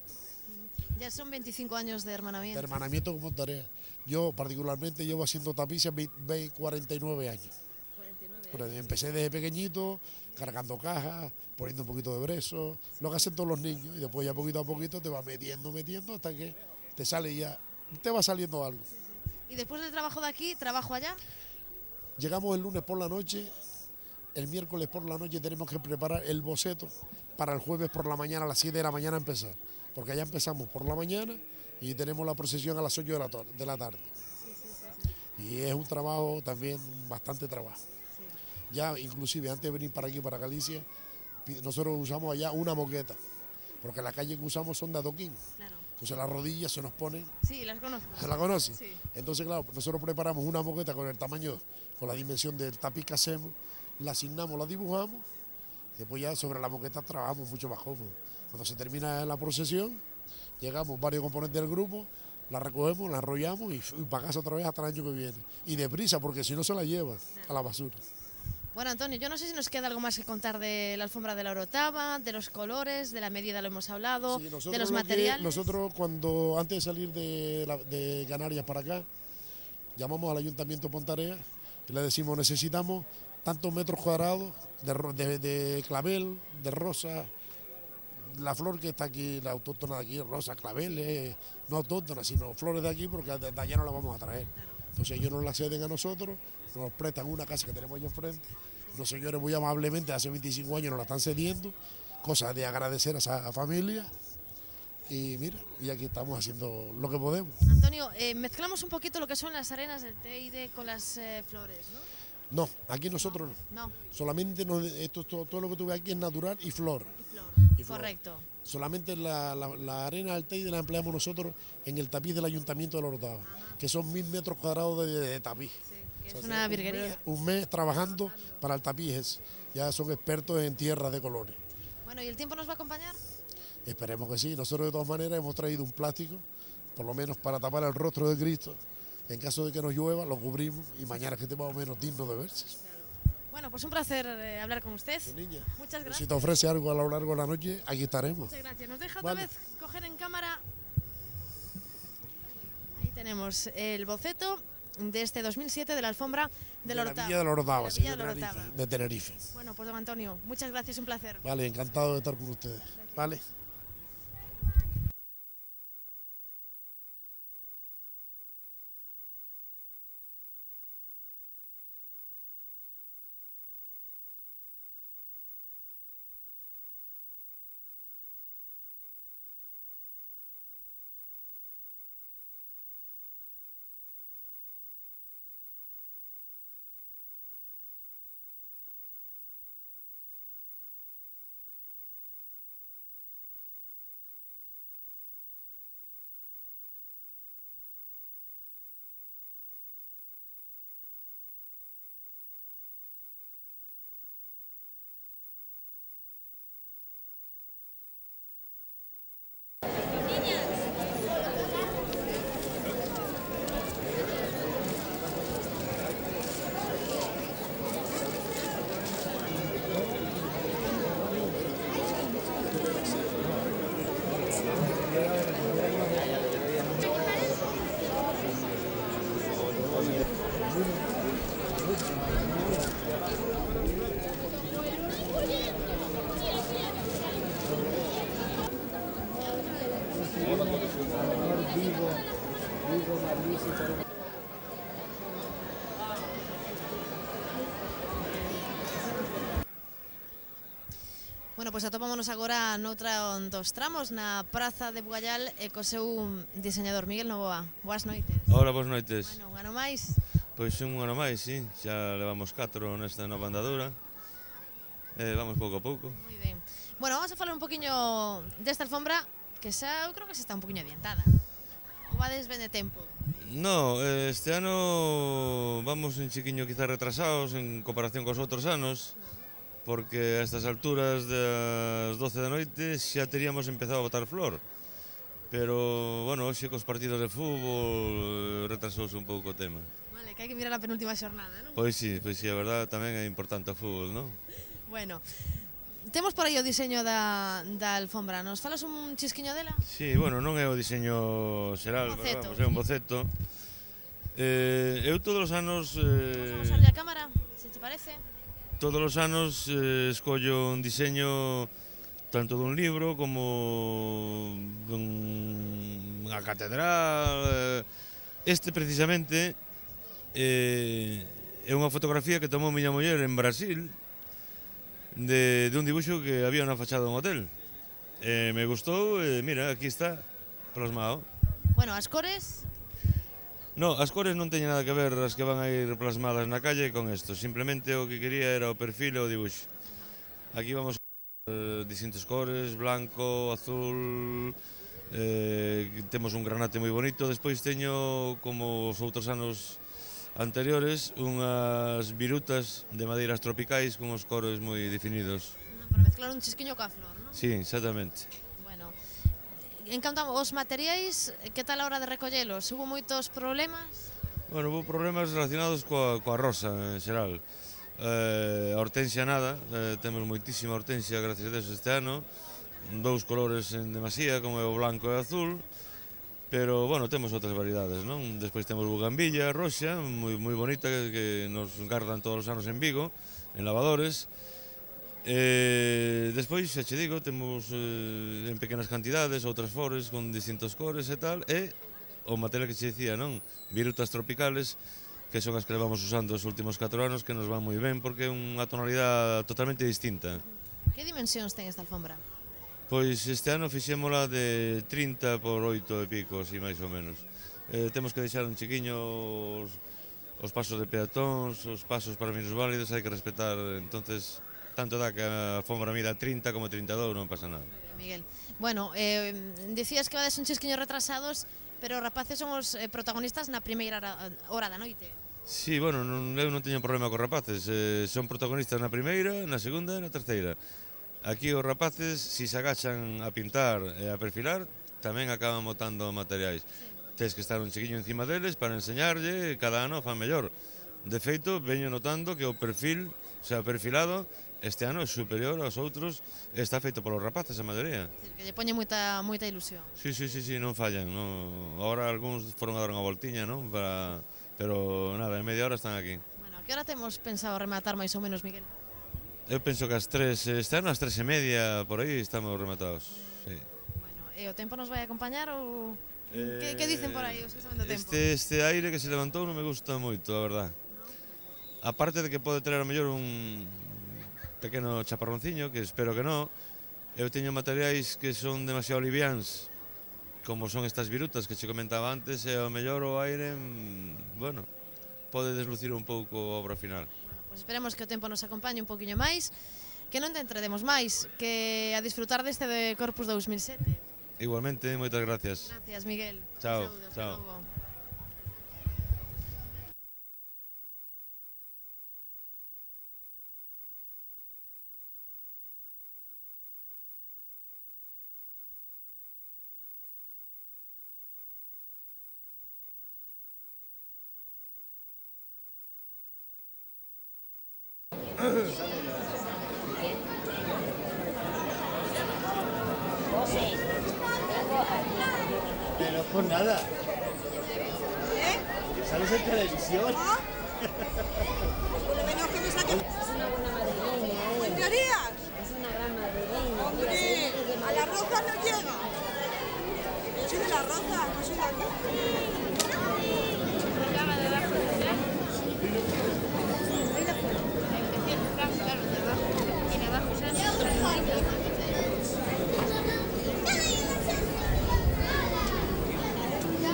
Ya son 25 años de hermanamiento. De hermanamiento con Ponteareas. Yo particularmente llevo haciendo tapices 49 años. 49 años. Empecé desde pequeñito, cargando cajas, poniendo un poquito de brezo, lo que hacen todos los niños, y después ya poquito a poquito te vas metiendo hasta que te sale ya, te va saliendo algo. ¿Y después del trabajo de aquí, trabajo allá? Llegamos el lunes por la noche, el miércoles por la noche tenemos que preparar el boceto para el jueves por la mañana, a las 7 de la mañana empezar, porque allá empezamos por la mañana y tenemos la procesión a las 8 de la tarde. Y es un trabajo también, bastante trabajo. Ya inclusive antes de venir para aquí, para Galicia, nosotros usamos allá una moqueta, porque la calle que usamos son de adoquín. Claro. Entonces las rodillas se nos ponen... Sí, las conozco. ¿La conoces? Sí. Entonces, claro, nosotros preparamos una moqueta con el tamaño, con la dimensión del tapiz que hacemos, la asignamos, la dibujamos, y después ya sobre la moqueta trabajamos mucho más cómodo. Cuando se termina la procesión, llegamos varios componentes del grupo, la recogemos, la enrollamos y para casa otra vez hasta el año que viene. Y deprisa, porque si no se la lleva a la basura. Bueno, Antonio, yo no sé si nos queda algo más que contar de la alfombra de la Orotava, de los colores, de la medida lo hemos hablado, sí, de los materiales. Nosotros antes de salir de Canarias para acá, llamamos al Ayuntamiento de Ponteareas y le decimos necesitamos tantos metros cuadrados de clavel, de rosa, la flor que está aquí, la autóctona de aquí, rosa, claveles, no autóctona, sino flores de aquí porque de allá no la vamos a traer. Entonces ellos nos la ceden a nosotros, nos prestan una casa que tenemos allá enfrente, los señores muy amablemente hace 25 años nos la están cediendo, cosa de agradecer a esa familia y mira, y aquí estamos haciendo lo que podemos. Antonio, mezclamos un poquito lo que son las arenas del Teide con las flores, ¿no? No, aquí nosotros no. Solamente todo lo que tú ves aquí es natural y flor. Correcto. Solamente la arena del Teide la empleamos nosotros en el tapiz del Ayuntamiento de la Orotava, que son 1000 metros cuadrados de tapiz. Sí, que es una virguería. Un mes trabajando para el tapiz, ya son expertos en tierras de colores. Bueno, ¿y el tiempo nos va a acompañar? Esperemos que sí. Nosotros de todas maneras hemos traído un plástico, por lo menos para tapar el rostro de Cristo. En caso de que nos llueva, lo cubrimos y mañana que esté más o menos digno de verse. Bueno, pues un placer hablar con usted. Niña, muchas gracias. Si te ofrece algo a lo largo de la noche, aquí estaremos. Muchas gracias. Nos deja otra vez coger en cámara. Ahí tenemos el boceto de este 2007 de la alfombra de la Orotava. Villa de la Orotava, sí, de Tenerife. Bueno, pues don Antonio, muchas gracias, un placer. Vale, encantado de estar con ustedes. Vale. Bueno, pois atopámonos agora noutra dos tramos na Praza de Bugallal e co seu diseñador Miguel Novoa. Boas noites. Hola, boas noites. Bueno, un ano máis. Pois un ano máis, sí. Xa levamos 4 nesta nova andadura. Vamos pouco a pouco. Moi ben. Bueno, vamos a falar un poquinho desta alfombra que xa eu creo que xa está un poquinho adiantada. Ou vades ben de tempo? No, este ano vamos un chiquiño quizá retrasados en comparación cos outros anos, porque a estas alturas das 12 da noite xa teríamos empezado a botar flor. Pero, bueno, hoxe cos partidos de fútbol retrasouse un pouco o tema. Vale, que hai que mirar a penúltima xornada, non? Pois sí, a verdade tamén é importante o fútbol, non? Bueno, temos por aí o diseño da alfombra. Nos falas un chisquiño dela? Sí, bueno, non é o diseño xeral, Boceto, vamos, é un boceto. Eu todos os anos... Vamos a usarle a cámara, se te parece? Todos os anos escollo un diseño tanto dun libro como dunha catedral. Este precisamente é unha fotografía que tomou miña muller en Brasil de un dibuixo que había na fachada dun hotel. Me gustou e mira, aquí está plasmado. Bueno, as cores... No, as cores non teñen nada que ver as que van a ir plasmadas na calle con isto. Simplemente o que quería era o perfil e o dibuixo. Aquí vamos a distintas cores, blanco, azul, temos un granate moi bonito. Despois teño, como os outros anos anteriores, unhas virutas de madeiras tropicais con os cores moi definidos. Para mezclar un chisquiño coa flor, non? Sí, exactamente. Bueno, en canto aos materiais, que tal a hora de recollelos? Hubo moitos problemas? Bueno, hubo problemas relacionados coa rosa en xeral. A hortensia nada, temos moitísima hortensia, gracias a Deus, este ano. 2 colores en demasía, como é o blanco e o azul. Pero, bueno, temos outras variedades, non? Despois temos bugambilla, roxa, moi bonita, que nos gardan todos os anos en Vigo, en lavadores. Despois, xa che digo, temos en pequenas cantidades outras flores con distintos cores e tal, e o material que che dicía, non? Virutas tropicales, que son as que levamos usando os últimos 4 anos, que nos van moi ben, porque é unha tonalidade totalmente distinta. Que dimensións ten esta alfombra? Pois este ano fixémola de 30 por 8 e pico, así máis ou menos. Temos que deixar un chiquiño os pasos de peatóns, os pasos para minusválidos, hai que respetar, entonces tanto dá que a alfombra mida 30 como 32, non pasa nada. Miguel, bueno, dicías que vades un chisquiño retrasados, pero os rapaces son os protagonistas na primeira hora da noite. Sí, bueno, eu non teño problema cos rapaces, son protagonistas na primeira, na segunda e na terceira. Aquí os rapaces, si se agachan a pintar e a perfilar, tamén acaban botando materiais. Tens que estar un chiquiño encima deles para enseñarlle, cada ano fan mellor. De feito, veño notando que o perfil, o sea, perfilado, este ano é superior aos outros, está feito polos rapaces, a maioría. Que lle poñe moita ilusión. Sí, non fallan. Ahora algúns foron a dar unha voltiña, non? Pero nada, en media hora están aquí. Bueno, a que hora temos pensado rematar máis ou menos, Miguel? Eu penso que ás 3, este ano ás 3:30, por aí estamos rematados. Sí. Bueno, e o tempo nos vai acompañar ou... Que dicen por aí os que saben do tempo? Este aire que se levantou non me gusta moito, a verdad. Aparte de que pode traer a mellor un pequeno chaparronciño, que espero que non, eu teño materiais que son demasiado liviáns, como son estas virutas que che comentaba antes, e ao mellor o aire, bueno, pode deslucir un pouco a obra final. Pues esperemos que o tempo nos acompañe un poquinho máis, que non te entredemos máis, que a disfrutar deste de Corpus 2007. Igualmente, moitas gracias. Gracias, Miguel. Chao, Saludos, chao. Pero por nada. ¿Sales en televisión? Por lo menos que me saquen. Es una buena madrileña, ¿eh? ¿Tonterías? Es una gran madrileña. Hombre, a la Roza no llega. Yo soy de la Roza, no soy de aquí.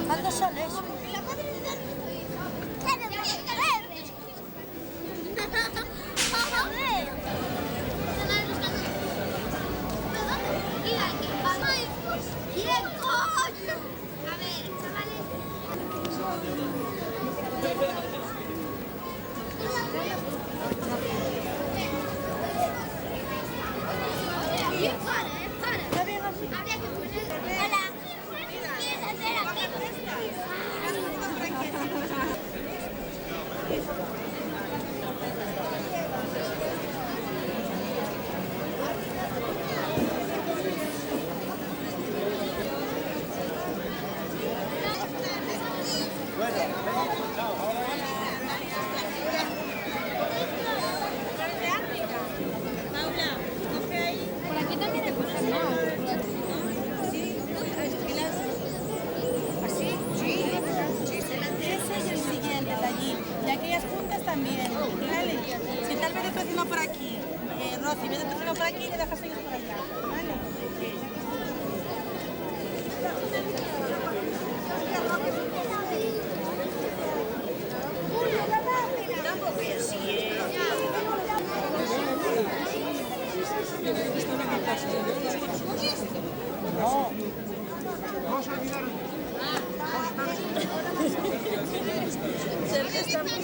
¿Cuántos son eso? Por aquí también hay cosas más. ¿Así? Sí. Ese y el siguiente de allí. Y aquellas puntas también. ¿Vale? Si tal vez después uno por aquí, Rosy, ves después uno por aquí y le dejas seguir por allá. ¿Vale? No. Sergio está muy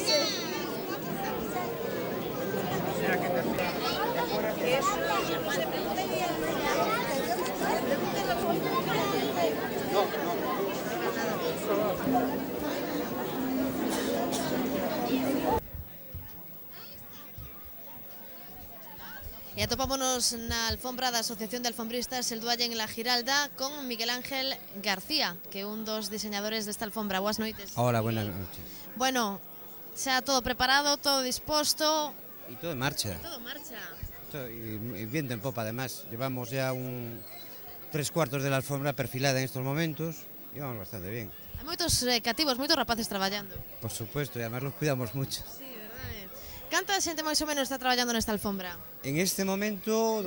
E atopámonos na alfombra da Asociación de Alfombristas El Dualle en La Giralda con Miguel Ángel García, que é un dos diseñadores desta alfombra. Boas noites. Hola, buenas noches. Bueno, xa todo preparado, todo disposto. Y todo en marcha. Todo en marcha. Y viento en popa, además. Llevamos ya 3/4 de la alfombra perfilada en estos momentos y vamos bastante bien. Hai moitos cativos, moitos rapaces traballando. Por supuesto, y además los cuidamos mucho. Sí, verdade. Canta xente máis ou menos está traballando nesta alfombra? En este momento,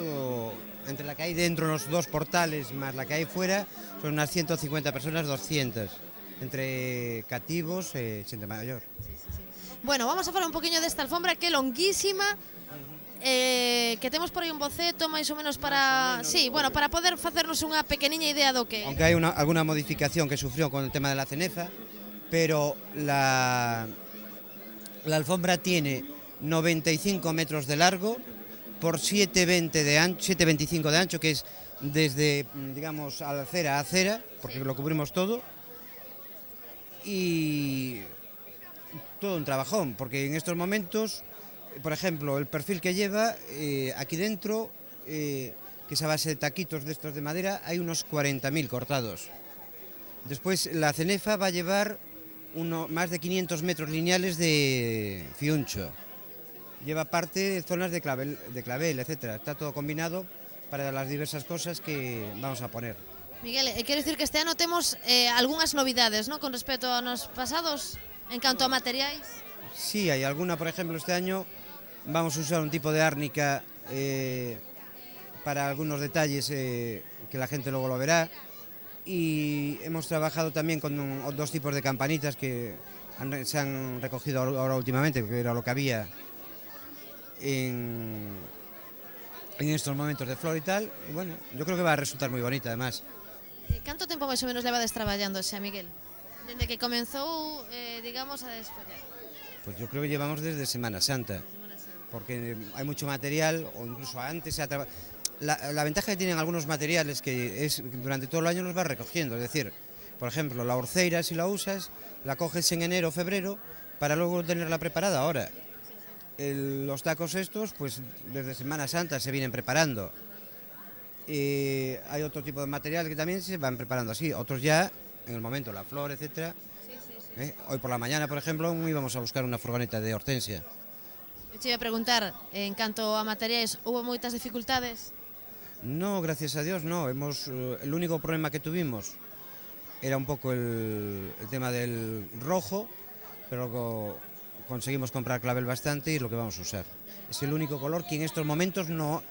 entre la que hay dentro, los dos portales, más la que hay fuera, son unas 150 personas, 200, entre cativos e xente maior. Bueno, vamos a falar un poquinho desta alfombra que é longuísima, que temos por aí un boceto máis ou menos para, sí, bueno, para poder facernos unha pequeniña idea do que é. Aunque hay alguna modificación que sufrió con el tema de la cenefa, pero la alfombra tiene 95 metros de largo por 7,20 de ancho, 7,25 de ancho, que es desde, digamos, acera a acera, porque lo cubrimos todo, y todo un trabajón, porque en estos momentos, por ejemplo, el perfil que lleva aquí dentro, que es a base de taquitos de estos de madera, hay unos 40.000 cortados. Después la cenefa va a llevar más de 500 metros lineales de fiuncho. Lleva parte de zonas de clavel, etcétera. Está todo combinado para las diversas cosas que vamos a poner. Miguel, quero dicir que este ano temos algunhas novidades, ¿no?, con respecto a anos pasados, en canto a materiais. Sí, hay alguna, por ejemplo, este año vamos a usar un tipo de árnica para algunos detalles que la gente luego lo verá, y hemos trabajado también con dos tipos de campanitas que se han recogido ahora últimamente, que era lo que había en estos momentos de flor y tal, y bueno, yo creo que va a resultar muy bonita además. Canto tempo máis ou menos levades traballando xa, Miguel? Dende que comenzou, digamos, a desfollar. Pues yo creo que llevamos desde Semana Santa, porque hay mucho material, o incluso antes la ventaja que tienen algunos materiales que es durante todo el año los vas recogiendo, es decir, por ejemplo, la orceira, si la usas, la coges en enero o febrero para luego tenerla preparada ahora. Los tacos estos, pues desde Semana Santa se vienen preparando. Hay otro tipo de material que también se van preparando así, otros ya en el momento, la flor, etcétera. Hoy por la mañana, por ejemplo, íbamos a buscar una furgoneta de hortensia. Te iba a preguntar, en canto a materiais, hubo moitas dificultades? No, gracias a Dios no. El único problema que tuvimos era un poco el tema del rojo, pero luego conseguimos comprar clavel bastante y es lo que vamos a usar. Es el único color que en estos momentos no...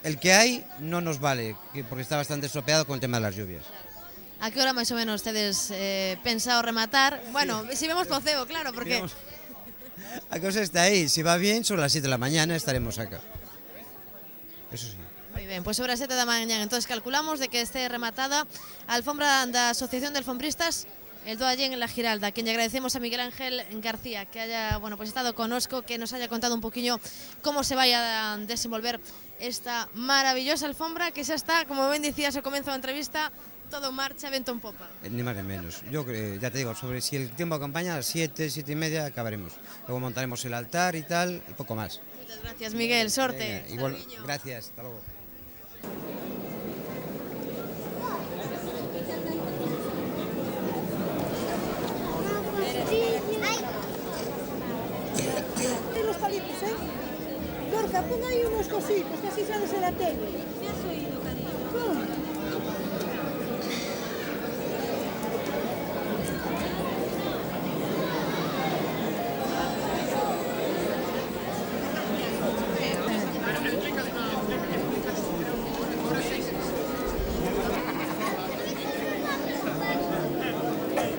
El que hay no nos vale, porque está bastante estropeado con el tema de las lluvias. A que hora máis ou menos tedes pensado rematar? Bueno, si vemos poceo, claro, porque... La cosa está ahí, si va bien, sobre las 7 de la mañana estaremos acá. Eso sí. Moi ben, pois sobre as 7 da mañá, entonces calculamos de que esté rematada a alfombra da Asociación de Alfombristas El Do Allén en La Giralda, a quien lle agradecemos a Miguel Ángel García que haya, bueno, pues estado conosco, que nos haya contado un poquinho cómo se vai a desenvolver esta maravillosa alfombra que xa está, como ben dicías ao comezo da entrevista, todo en marcha, vento en popa. Ni más ni menos. Yo ya te digo, sobre si el tiempo acompaña, a las 7, 7 y media acabaremos. Luego montaremos el altar y tal, y poco más. Muchas gracias, Miguel, sorte. Venga, igual, gracias, hasta luego. Los palitos, Gorka, pon ahí unos cositos, que así sales en la tele. Me has oído, cariño.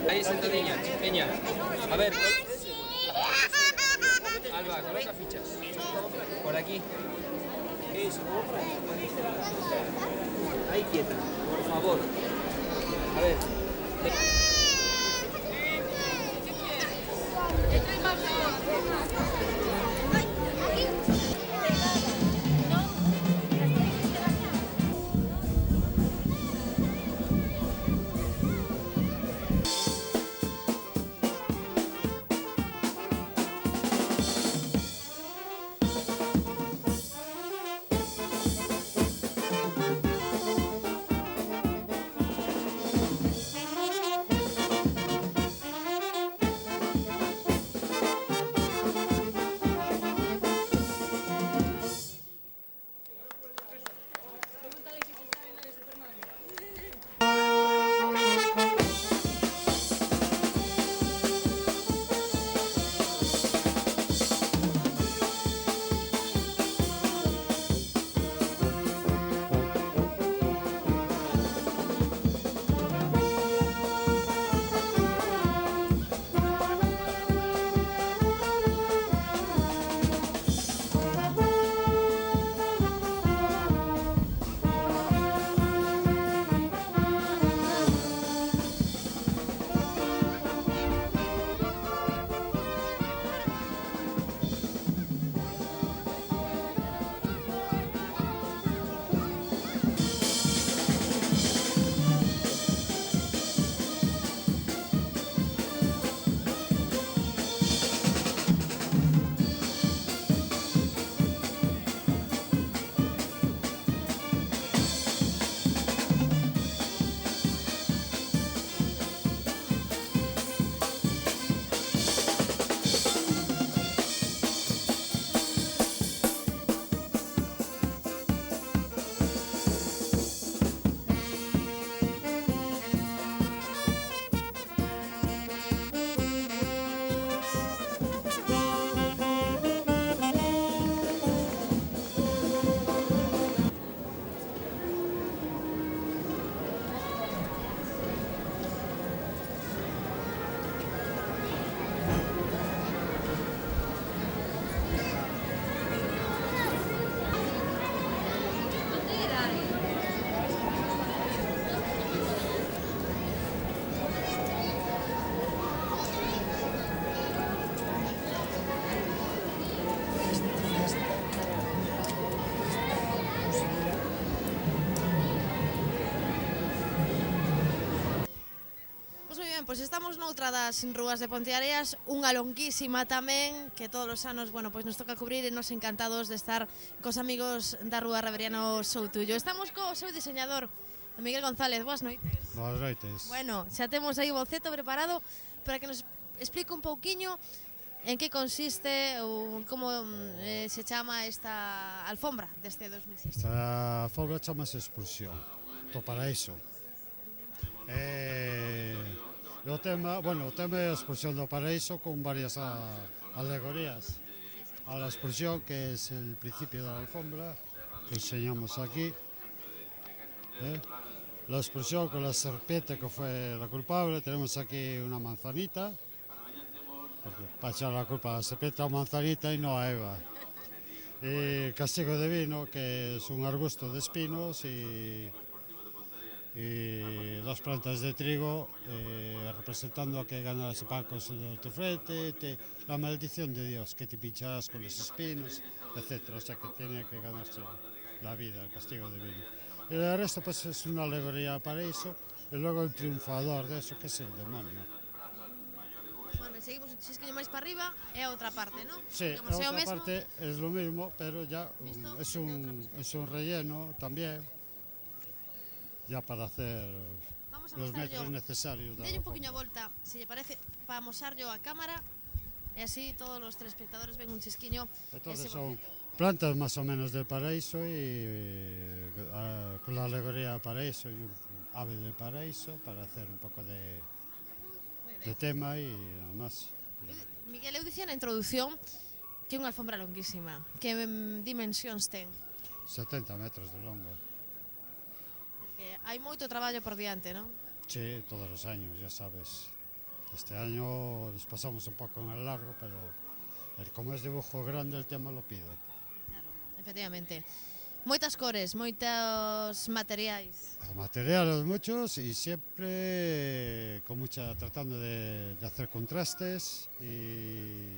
Ahí sentadilla, peña. A ver. Alba, coloca fichas. Por aquí. ¿Qué es? Ahí quieta, por favor. A ver. Pois estamos noutra das rúas de Ponteareas, unha longuísima tamén, que todos os anos, bueno, pois nos toca cubrir e nos encantados de estar cos amigos da Rúa Reveriano Soutullo. Estamos co seu diseñador, Miguel González, boas noites. Boas noites. Bueno, xa temos aí o boceto preparado para que nos explique un pouquiño en que consiste ou como se chama esta alfombra deste 2006. Esta alfombra chamase Expulsión, do paraíso. O tema é a expulsión do paraíso con varias alegorías. A la expulsión, que es el principio de la alfombra, que enseñamos aquí. La expulsión con la serpiente, que fue la culpable. Tenemos aquí una manzanita, porque para echar la culpa a la serpiente a la manzanita y no a Eva. Y castigo divino, que es un arbusto de espinos y dos plantas de trigo, representando a que ganarás el pan con sudor de tu frente, la maldición de Dios, que te pincharás con los espinos, etc. O sea que tiene que ganarse la vida, el castigo divino. Y el resto pues es una alegoría al paraíso, y luego el triunfador de eso, que es el demonio. Bueno, seguimos un chisquillo máis para arriba, é outra parte, ¿no? Sí, la otra parte es lo mismo, pero ya es un relleno también, ya para hacer los metros necesarios. Delle un poquinho a volta, se lle parece, para amosar yo a cámara, e así todos los telespectadores ven un chisquiño. Entonces son plantas más o menos del paraíso y con la alegoría del paraíso y un ave del paraíso para hacer un poco de tema y nada más. Miguel, eu dicía na introducción que é unha alfombra longuísima. Que dimensións ten? 70 metros de longo. Porque hai moito traballo por diante, non? Sí, todos los años, ya sabes. Este año nos pasamos un poco en el largo, pero como es dibujo grande, el tema lo pide. Claro, efectivamente. Moitas cores, moitos materiais. Materiales muchos y siempre tratando de hacer contrastes y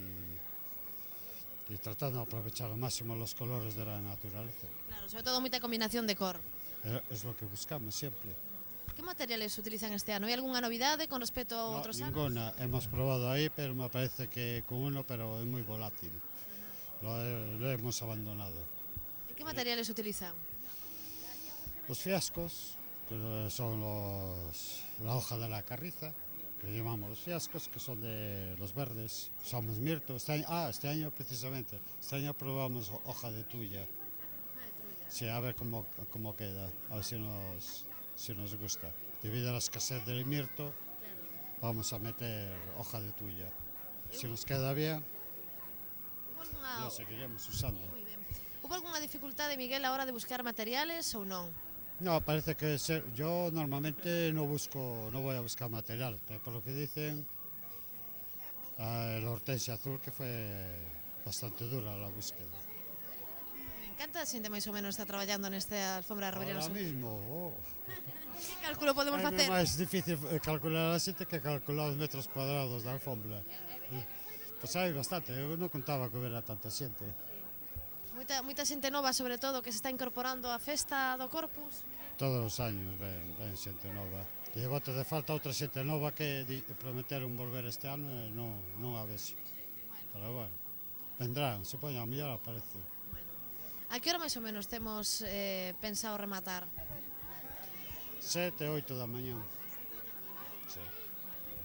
tratando de aprovechar al máximo los colores de la naturaleza. Claro, sobre todo moita combinación de cor. Es lo que buscamos siempre. ¿Qué materiales se utilizan este ano? ¿Hay alguna novidade con respecto a outros anos? Ninguna. Hemos probado ahí, pero me parece que con uno, pero es muy volátil. Lo hemos abandonado. ¿Y qué materiales se utilizan? Los fiascos, que son la hoja de la carriza, que llamamos los fiascos, que son de los verdes. Usamos mirto. Este año precisamente. Este año probamos hoja de tuya. Sí, a ver cómo queda, a ver si nos gusta. Debido a la escasez del mirto, vamos a meter hoja de tuya. Si nos queda bien, lo seguiremos usando. ¿Hubo alguna dificultad de Miguel a la hora de buscar materiales o no? No, parece que yo normalmente no voy a buscar material, pero por lo que dicen, la hortensia azul, que fue bastante dura la búsqueda. Canta xente máis ou menos está traballando nesta alfombra de Rebelión? Ahora mismo, Que cálculo podemos facer? É máis difícil calcular a xente que calcular os metros cuadrados da alfombra. Pois hai bastante, eu non contaba que hubiera tanta xente. Moita xente nova, sobre todo, que se está incorporando á festa do Corpus. Todos os años ven xente nova. E bote de falta outra xente nova que prometeron volver este ano e non a vexo. Pero bueno, vendrán, supoño, a mellor aparece. A que hora máis ou menos temos pensado rematar? 7, 8 da mañá. Sí.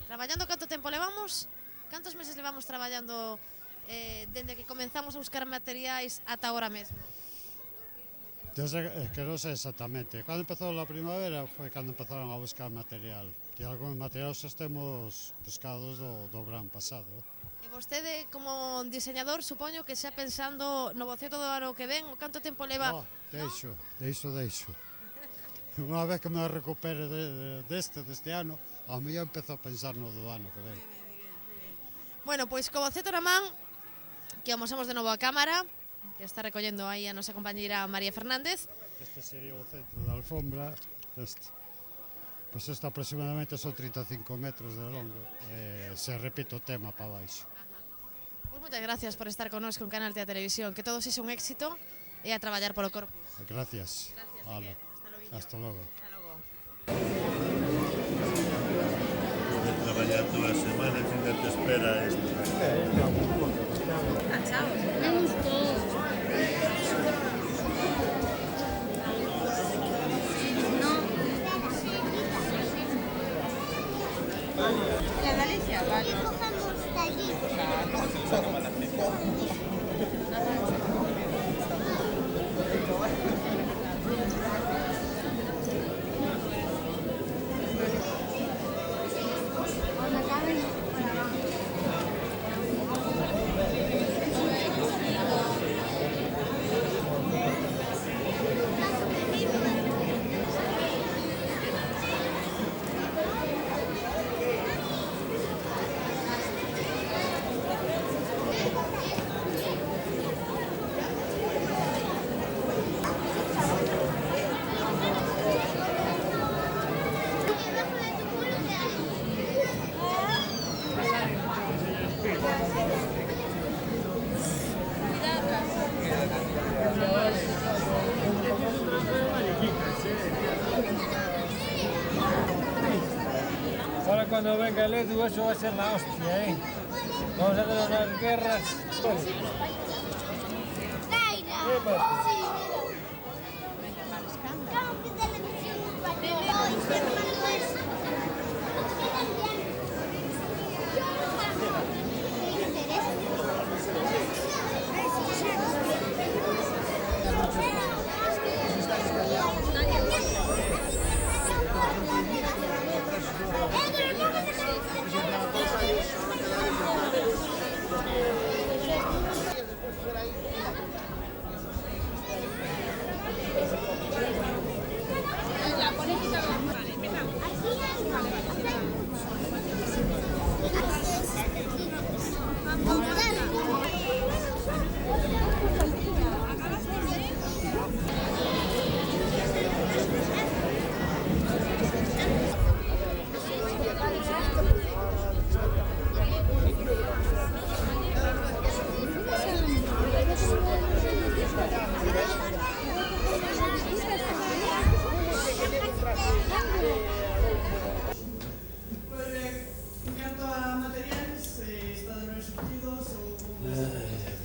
Traballando canto tempo levamos? Cantos meses levamos traballando dende que comenzamos a buscar materiais ata agora mesmo? Desde que non sei exactamente. Cando empezou a primavera foi cando empezaron a buscar material. E algúns materiais os temos buscados do verán pasado. E vostede, como diseñador, supoño que xa pensando no boceto do ano que ven, o canto tempo leva... No, deixo. Unha vez que me recupere deste ano, ao mellor empezo a pensar no do ano que ven. Bueno, pois co boceto na man, que amosamos de novo a cámara, que está recollendo aí a nosa compañeira María Fernández. Este sería o centro da alfombra, este. Pois isto aproximadamente son 35 metros de longo, se repite o tema para baixo. Pois moitas gracias por estar connosco en Canal TEA Televisión, que todo sexa un éxito e a traballar polo Corpus. Gracias. Hasta logo. De traballar todas as semanas ainda te espera isto. Chao. Me gustou. ¿La Galicia? Vale. ahora cuando venga el Edu eso va a ser la hostia, ¿eh? Vamos a tener unas guerras.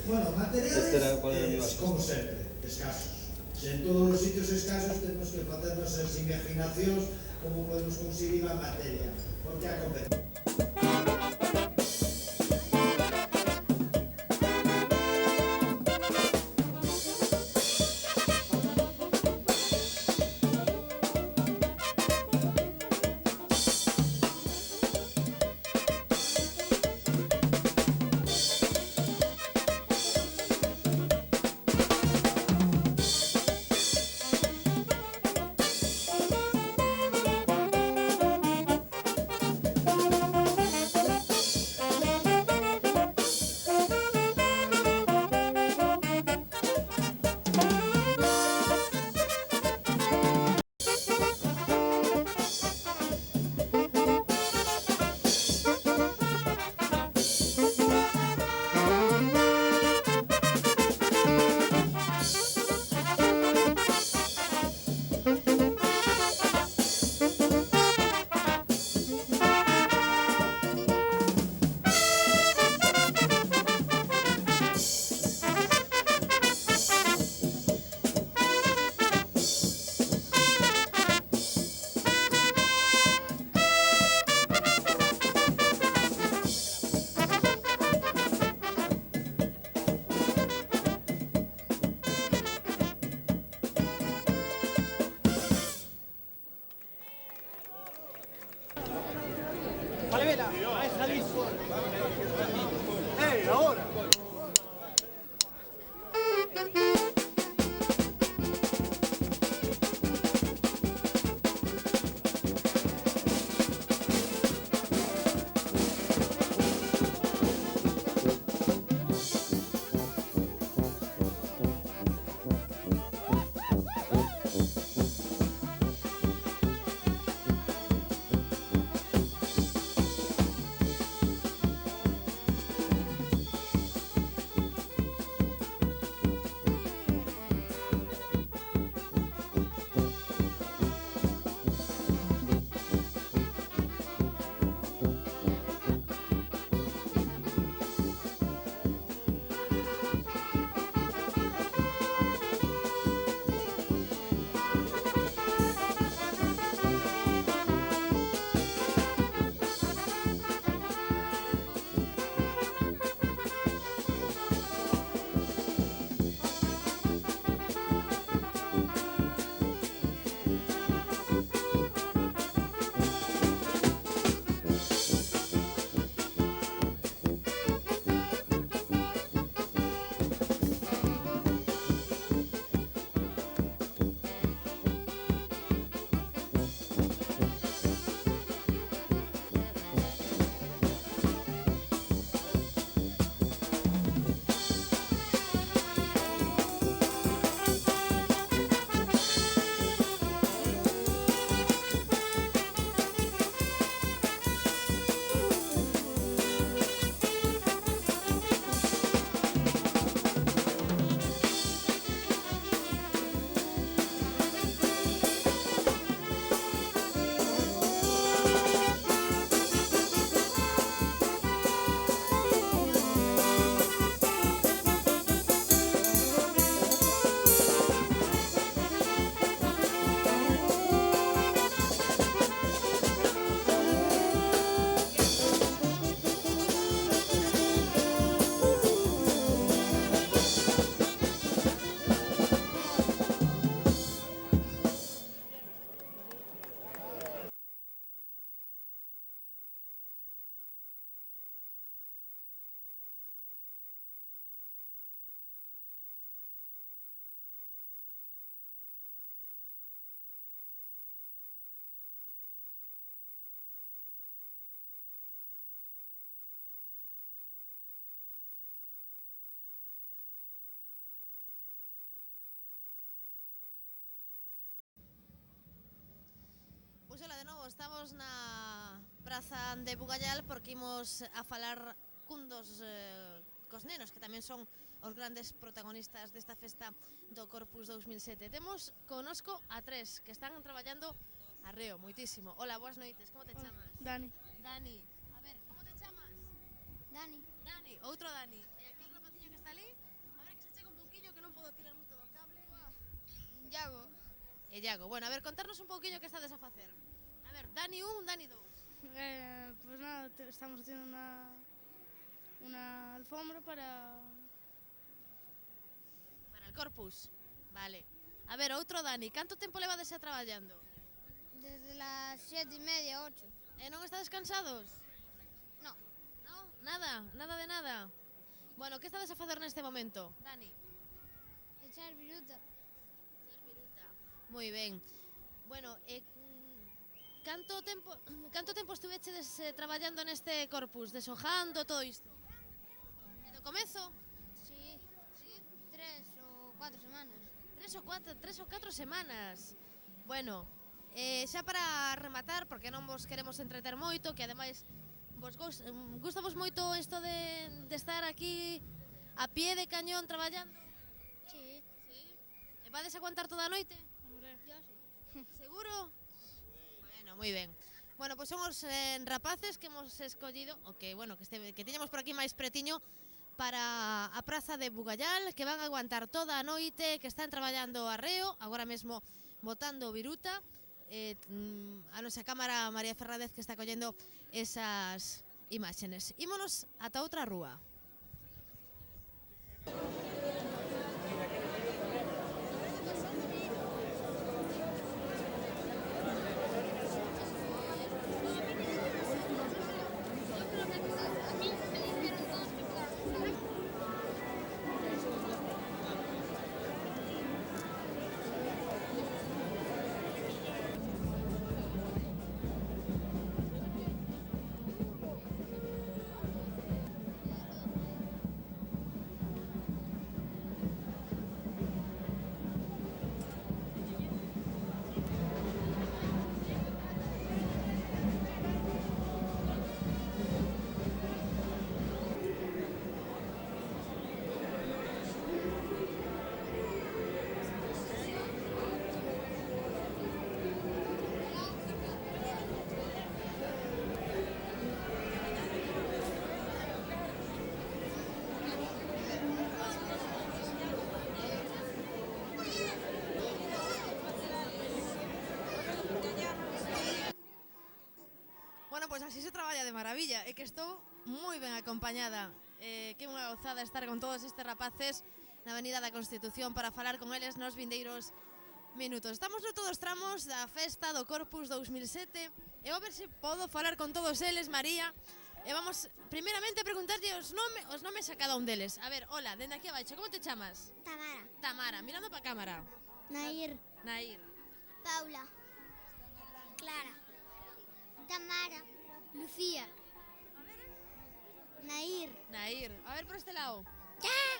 Bueno, materiales, como sempre, escasos. Se en todos os sitios escasos temos que facer nosas imaginacións como podemos conseguir a materia, porque a competencia. Vale, vela, a esa lista. Ahora! estamos na praza de Bugallal porque imos a falar cun dos cos nenos, que tamén son os grandes protagonistas desta festa do Corpus 2007. Temos conosco a tres que están traballando arreo, moitísimo. Hola, boas noites, como te chamas? Dani. Dani. A ver, como te chamas? Dani. Dani, outro Dani. E aquí o rapaciño que está ali, a ver que se chega un pouquiño que non podo tirar moito do cable. Iago. E Iago, bueno, a ver, contarnos un pouquiño que estades a facer. A ver, Dani 1, Dani 2. Pues nada, estamos haciendo una alfombra para el Corpus. Vale. A ver, outro Dani, canto tempo levades a traballando? desde las 7:30, 8. E non estades cansados? No. No? Nada, nada de nada. Bueno, que estades a facer neste momento? Dani. Echar viruta. Moi ben. Bueno, canto tempo estuvechedes traballando neste Corpus, deshojando todo isto? E do comezo? Sí. 3 o 4 semanas. 3 ou 4 semanas. Bueno, xa para rematar, porque non vos queremos entreter moito, que ademais vos gustamos moito isto de estar aquí a pie de cañón traballando? Sí. E vades aguantar toda a noite? Yo sí. Seguro? Bueno, moi ben. Bueno, pois son os rapaces que hemos escollido, o que, bueno, que tiñamos por aquí máis pretiño, para a praza de Bugallal, que van a aguantar toda a noite, que están traballando arreo, agora mesmo botando viruta. A nosa cámara María Fernández que está collendo esas imágenes. Ímonos ata outra rúa. Bueno, pois así se traballa de maravilla. É que estou moi ben acompañada. Que unha gozada estar con todos estes rapaces na Avenida da Constitución para falar con eles nos vindeiros minutos. Estamos no todos tramos da festa do Corpus 2007 e vou ver se podo falar con todos eles, María. E vamos primeiramente a preguntarlle os nomes a cada un deles. A ver, hola, dende aquí abaixo, como te chamas? Tamara. Tamara, mirando pa cámara. Nair. Nair. Paula. Clara. Tamara. Lucía. Nair. Nair. A ver por este lado.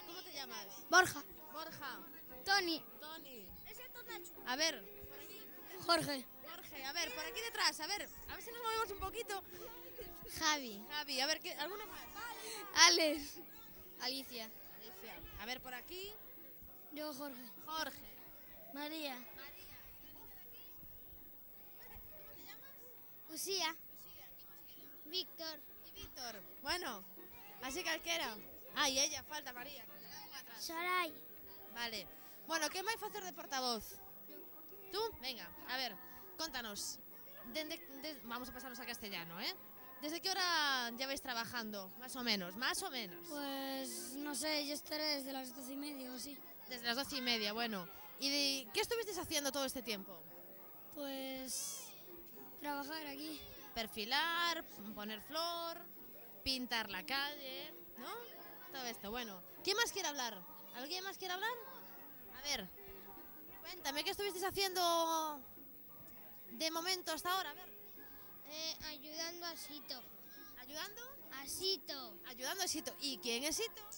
¿Cómo te llamas? Borja. Borja. Tony. Tony. Ese es Nacho. A ver, por aquí. Jorge. Jorge, a ver, por aquí detrás, a ver si nos movemos un poquito. Javi. Javi, a ver, ¿alguno más? Alex. Alicia. Alicia. A ver, por aquí. Yo, Jorge. Jorge. María. Lucía. Víctor. Y Víctor. Bueno, así calquera. Ah, y ella, falta María. Saray. Vale. Bueno, ¿qué vais a hacer de portavoz? ¿Tú? Venga, a ver, contanos. Vamos a pasarnos a castellano, ¿eh? ¿Desde qué hora lleváis trabajando? Más o menos, más o menos. Pues no sé, yo estaré desde las 12:30 o así. Desde las 12:30, bueno. ¿Y qué estuvisteis haciendo todo este tiempo? Pues trabajar aquí. Perfilar, poner flor, pintar la calle, ¿no? Todo esto, bueno. ¿Quién más quiere hablar? ¿Alguien más quiere hablar? A ver, cuéntame, ¿qué estuvisteis haciendo de momento hasta ahora? A ver. Ayudando a Sito. ¿Ayudando? A Sito. Ayudando a Sito. ¿Y quién es Sito?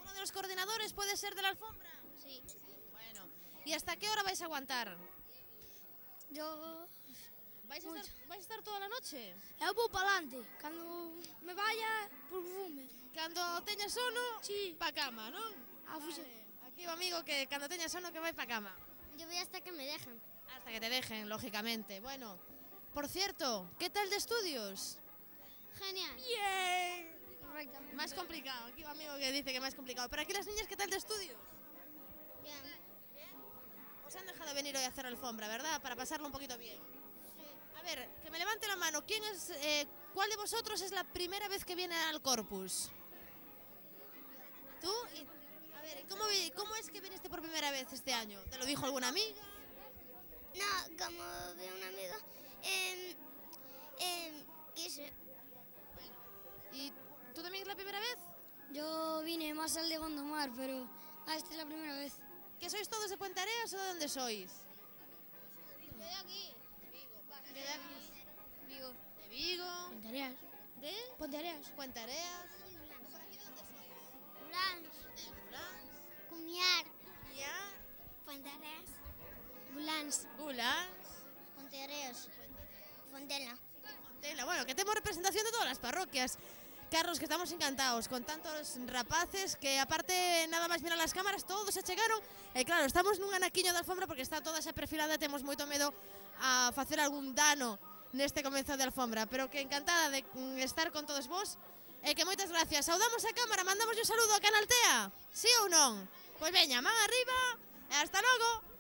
¿Uno de los coordinadores puede ser de la alfombra? Sí. Bueno, ¿y hasta qué hora vais a aguantar? Yo ¿Vais a estar toda la noche? Eu vou para adelante, cando me vaya, por fume. Cando teña sono, sí, pa cama, non? Aquí o amigo que cando teña sono que vai pa cama. Yo voy hasta que me dejen. Hasta que te dejen, lógicamente. Bueno, por cierto, ¿qué tal de estudios? Genial. Bien. Correctamente. Más complicado, aquí un amigo que dice que más complicado. Pero aquí las niñas, ¿qué tal de estudios? Bien. Os han dejado venir hoy a hacer alfombra, ¿verdad? Para pasarlo un poquito bien. A ver, que me levante la mano. ¿Cuál de vosotros es la primera vez que viene al Corpus? ¿Tú? A ver, ¿cómo es que viniste por primera vez este año? ¿Te lo dijo alguna amiga? No, como vi una amiga, quise. ¿Y tú también es la primera vez? Yo vine más al de Gondomar, pero esta es la primera vez. ¿Que sois todos de Puente Areas o de dónde sois? Yo de aquí. ¿De aquí? Vigo. ¿De Vigo? Puente Areas. ¿De? Puente Areas. Puente Areas. ¿Por aquí de dónde sois? Bulans. ¿De Bulans? Cumiar. Cumiar. Puente Areas. Bulans. Bulans. Puente Areas. Fontela. Fontela. Bueno, que tenemos representación de todas las parroquias. Carlos, que estamos encantados con tantos rapaces que aparte nada máis mirar las cámaras todos se chegaron e claro, estamos nun anaquiño de alfombra porque está toda esa perfilada, temos moito medo a facer algún dano neste comezo de alfombra, pero que encantada de estar con todos vos e que moitas gracias. Saudamos a cámara, mandamos un saludo a Canal TEA, sí ou non? Pois veña, man arriba e hasta logo.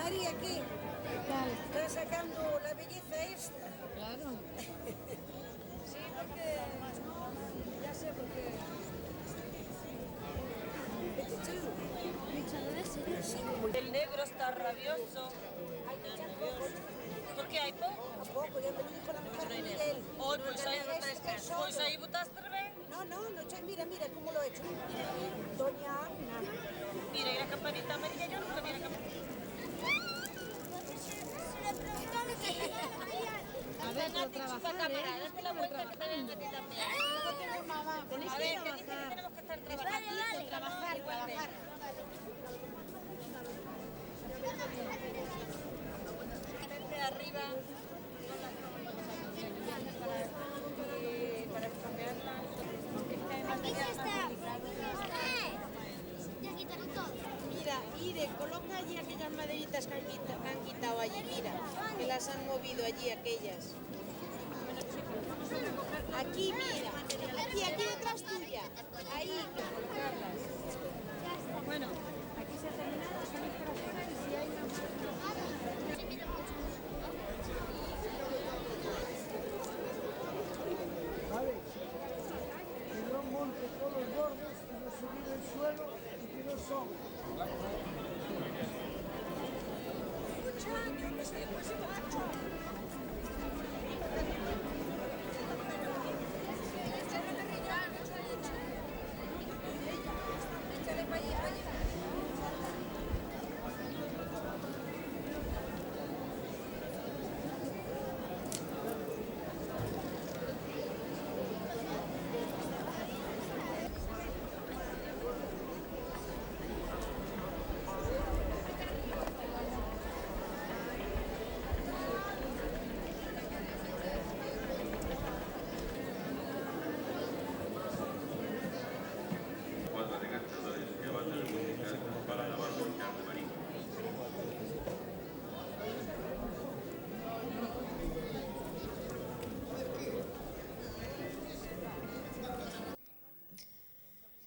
María, ¿qué? ¿Estás sacando la belleza esta? Claro. Sí, porque... Ya sé, porque... El negro está rabioso. Hay que echar poco. ¿Por qué hay poco? A poco, ya me lo dijo la mujer de Miguel. Oh, pues ahí está escaso. Pues ahí botaste bien. No, no eché, mira cómo lo he hecho. Mira, doña Ana. Mira, y la campanita amarilla, yo nunca vi la campanita. A ver, pero trabajar, Date la vuelta que te venga a ti también. A ver, que dice que tenemos que estar trabajando. Trabajar. Vente arriba para estropearla. Aquí ya está. Ya quitaron todo. Mira, Ire, coloca allí aquellas maderitas que han quitado allí, mira, que las han movido allí aquellas. Aquí, mira, aquí detrás tuya, ahí. Bueno, aquí se ha terminado, son instalaciones y si hay una más. Vale, que no monte todos los bordes, que no subir el suelo y que no son.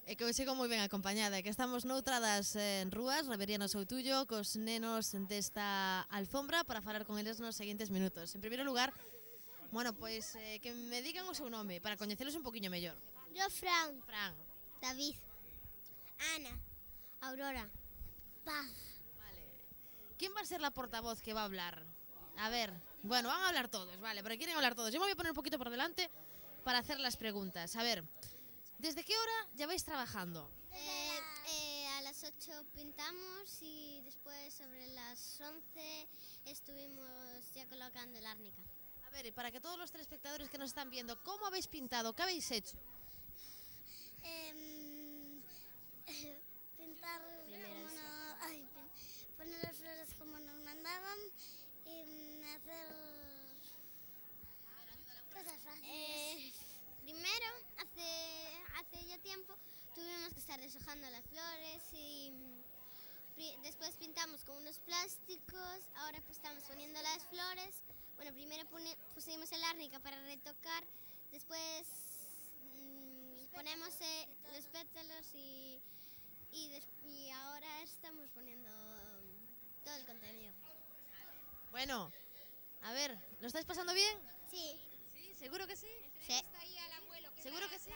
E que hoxe moi ben acompañada, que estamos noutra das rúas, Reveriano Soutullo, cos nenos desta alfombra para falar con eles nos seguintes minutos. En primeiro lugar, bueno, pois que me digan o seu nome para coñecelos un poquinho mellor. Yo, Fran. Fran. David. Ana. Aurora. Paz. Vale. ¿Quién va a ser la portavoz que va a hablar? A ver, bueno, van a hablar todos, vale, pero quieren hablar todos. Yo me voy a poner un poquito por delante para hacer las preguntas. A ver, ¿desde qué hora ya vais trabajando? A las 8 pintamos y después sobre las las 11 estuvimos ya colocando el árnica. A ver, y para que todos los telespectadores que nos están viendo, ¿cómo habéis pintado? ¿Qué habéis hecho? Pintar poner las flores como nos mandaban y hacer cosas fáciles. Primero, hace ya tiempo, tuvimos que estar deshojando las flores y después pintamos con unos plásticos, ahora pues estamos poniendo las flores. Bueno, primero pusimos el árnica para retocar, después ponemos los pétalos y ahora estamos poniendo todo el contenido. Bueno, a ver, ¿lo estáis pasando bien? Sí. ¿Sí? ¿Seguro que sí? Sí. ¿Seguro que sí?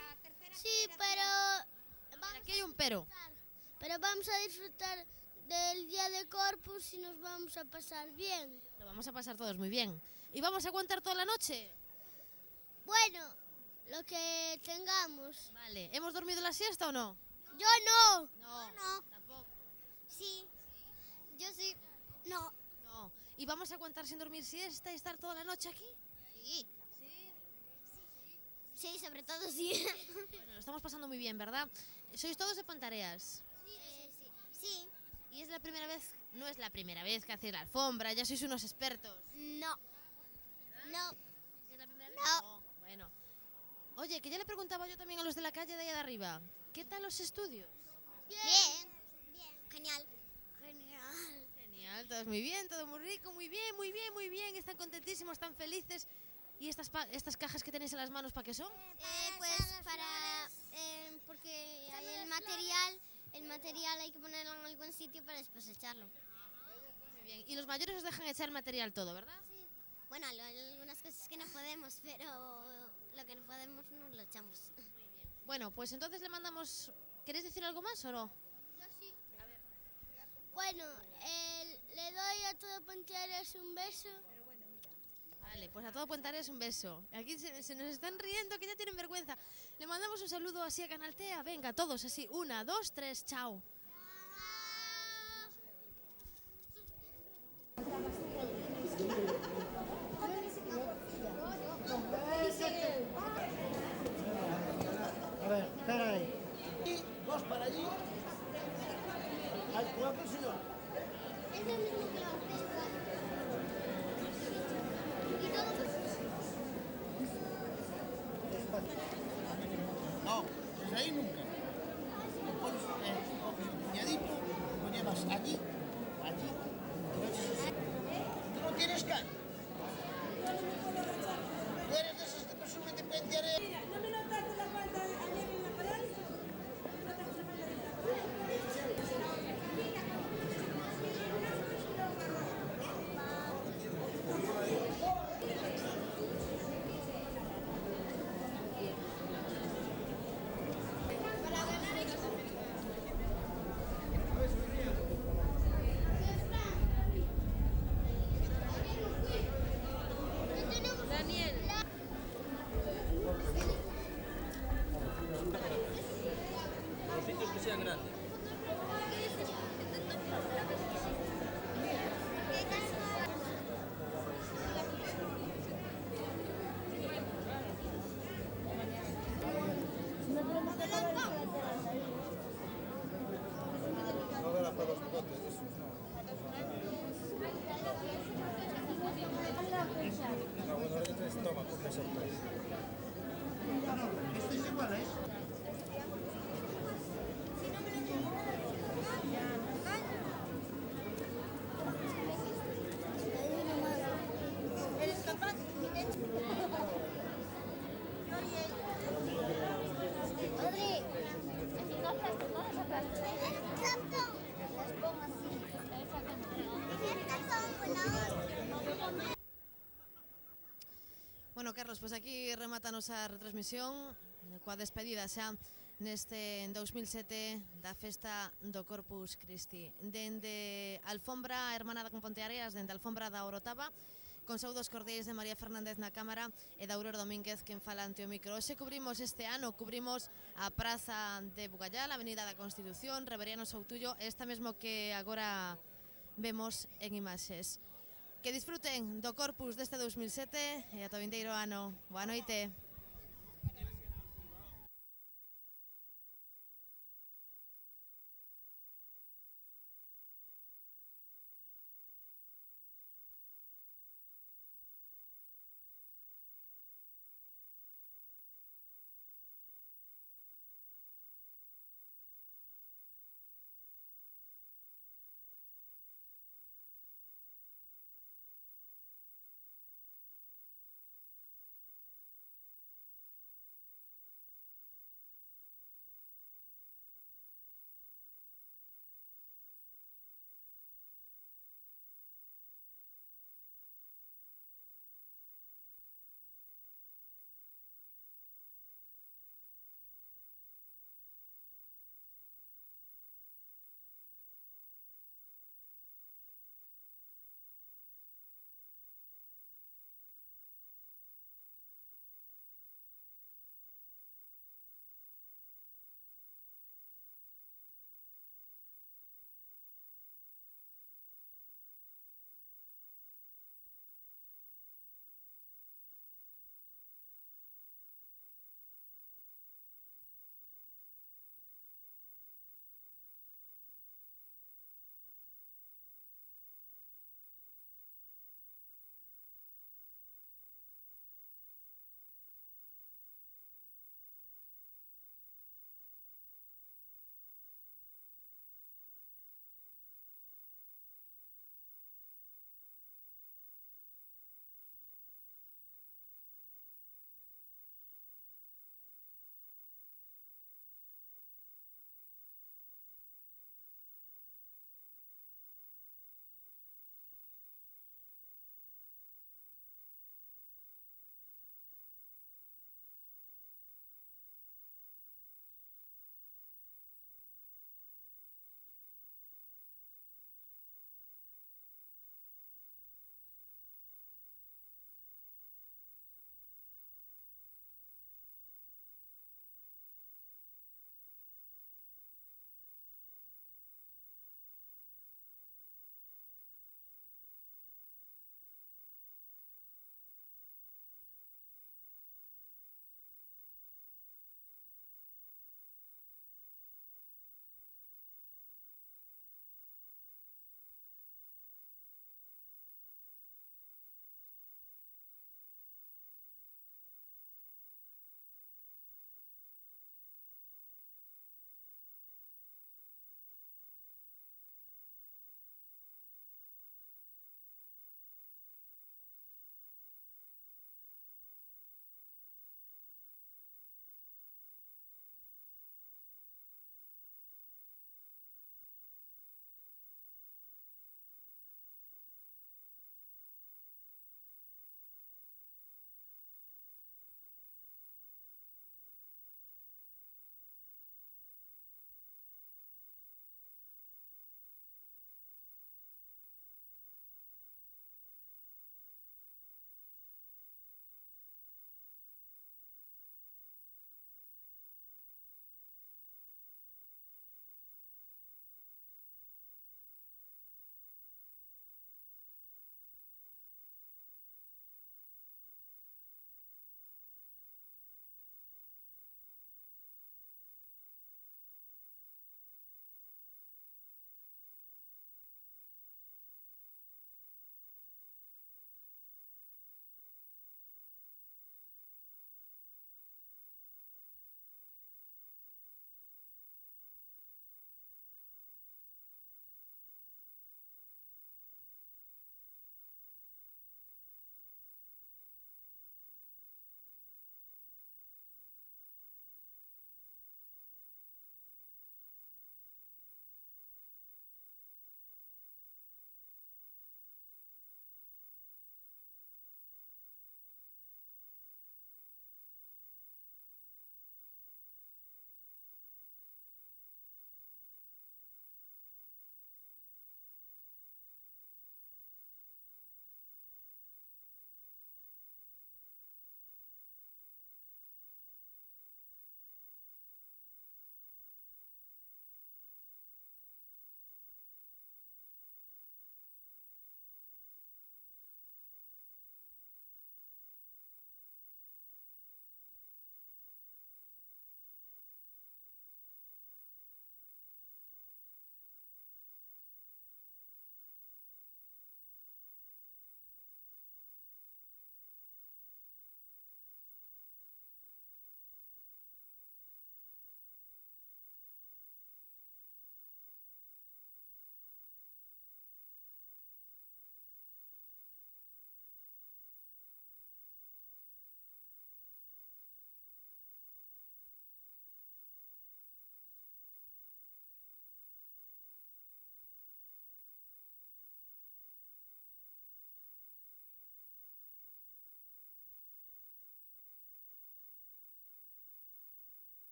Sí, pero... Aquí hay un pero. Pero vamos a disfrutar del día de Corpus y nos vamos a pasar bien. Lo vamos a pasar todos muy bien. ¿Y vamos a aguantar toda la noche? Bueno, lo que tengamos. Vale, ¿hemos dormido la siesta o no? Yo no. No, tampoco. Sí. Yo sí. No. No. ¿Y vamos a aguantar sin dormir siesta y estar toda la noche aquí? Sí. Sí, sobre todo sí. Bueno, lo estamos pasando muy bien, ¿verdad? ¿Sois todos de Pontareas? Sí. ¿Y es la primera vez? No es la primera vez que hacéis la alfombra, ya sois unos expertos. No. ¿Es la primera vez? No. Bueno. Oye, que ya le preguntaba yo también a los de la calle de allá de arriba. ¿Qué tal los estudios? Bien. Genial. Genial, todo muy bien, todo muy rico, muy bien. Están contentísimos, están felices. ¿Y estas cajas que tenéis en las manos para qué son? Pues porque hay el material hay que ponerlo en algún sitio para después echarlo. Muy bien. Y los mayores os dejan echar material todo, ¿verdad? Sí. Bueno, algunas cosas que no podemos, pero lo que no podemos nos lo echamos. Muy bien. Bueno, pues entonces le mandamos... ¿Queréis decir algo más o no? Yo sí. A ver. Bueno, le doy a todo Ponteareas un beso. Vale, pues a todo Pontareas un beso. Aquí se nos están riendo, que ya tienen vergüenza. Le mandamos un saludo así a Canaltea. Venga, todos así. 1, 2, 3, chao. A ver, espera ahí. Y 2 para allí. Al cuarto, señor. No, desde ahí nunca. Después coges un puñadito, lo llevas allí. ¿Tú no tienes caña? ¿Tú eres de esas que presumen de Ponteareas? ¿No me notaste la falta ayer en la pared? ¿No notaste la falta de la Daniel. Los sitios que sean grandes. No era para los bigotes, esos no. No, bueno, este es estómago, que es el pez. Esto es igual, ¿eh? ¿Eres capaz? Rodri, así no aplastes, no las aplastes. Las pongo así. Estas son buenas. Bueno, Carlos, pois aquí rematanos a retransmisión coa despedida xa neste 2007 da festa do Corpus Christi. Dende Alfombra Hermanada con Ponteareas, dende Alfombra da Orotava, con saúdos cordiais de María Fernández na cámara e da Aurora Domínguez quen fala ante o micro. Hoxe cubrimos este ano, cubrimos a Praza de Bugallal, a Avenida da Constitución, Reveriano Soutullo, esta mesmo que agora vemos en imaxes. Que disfruten do Corpus deste 2007 e ata o vindeiro ano. Boa noite.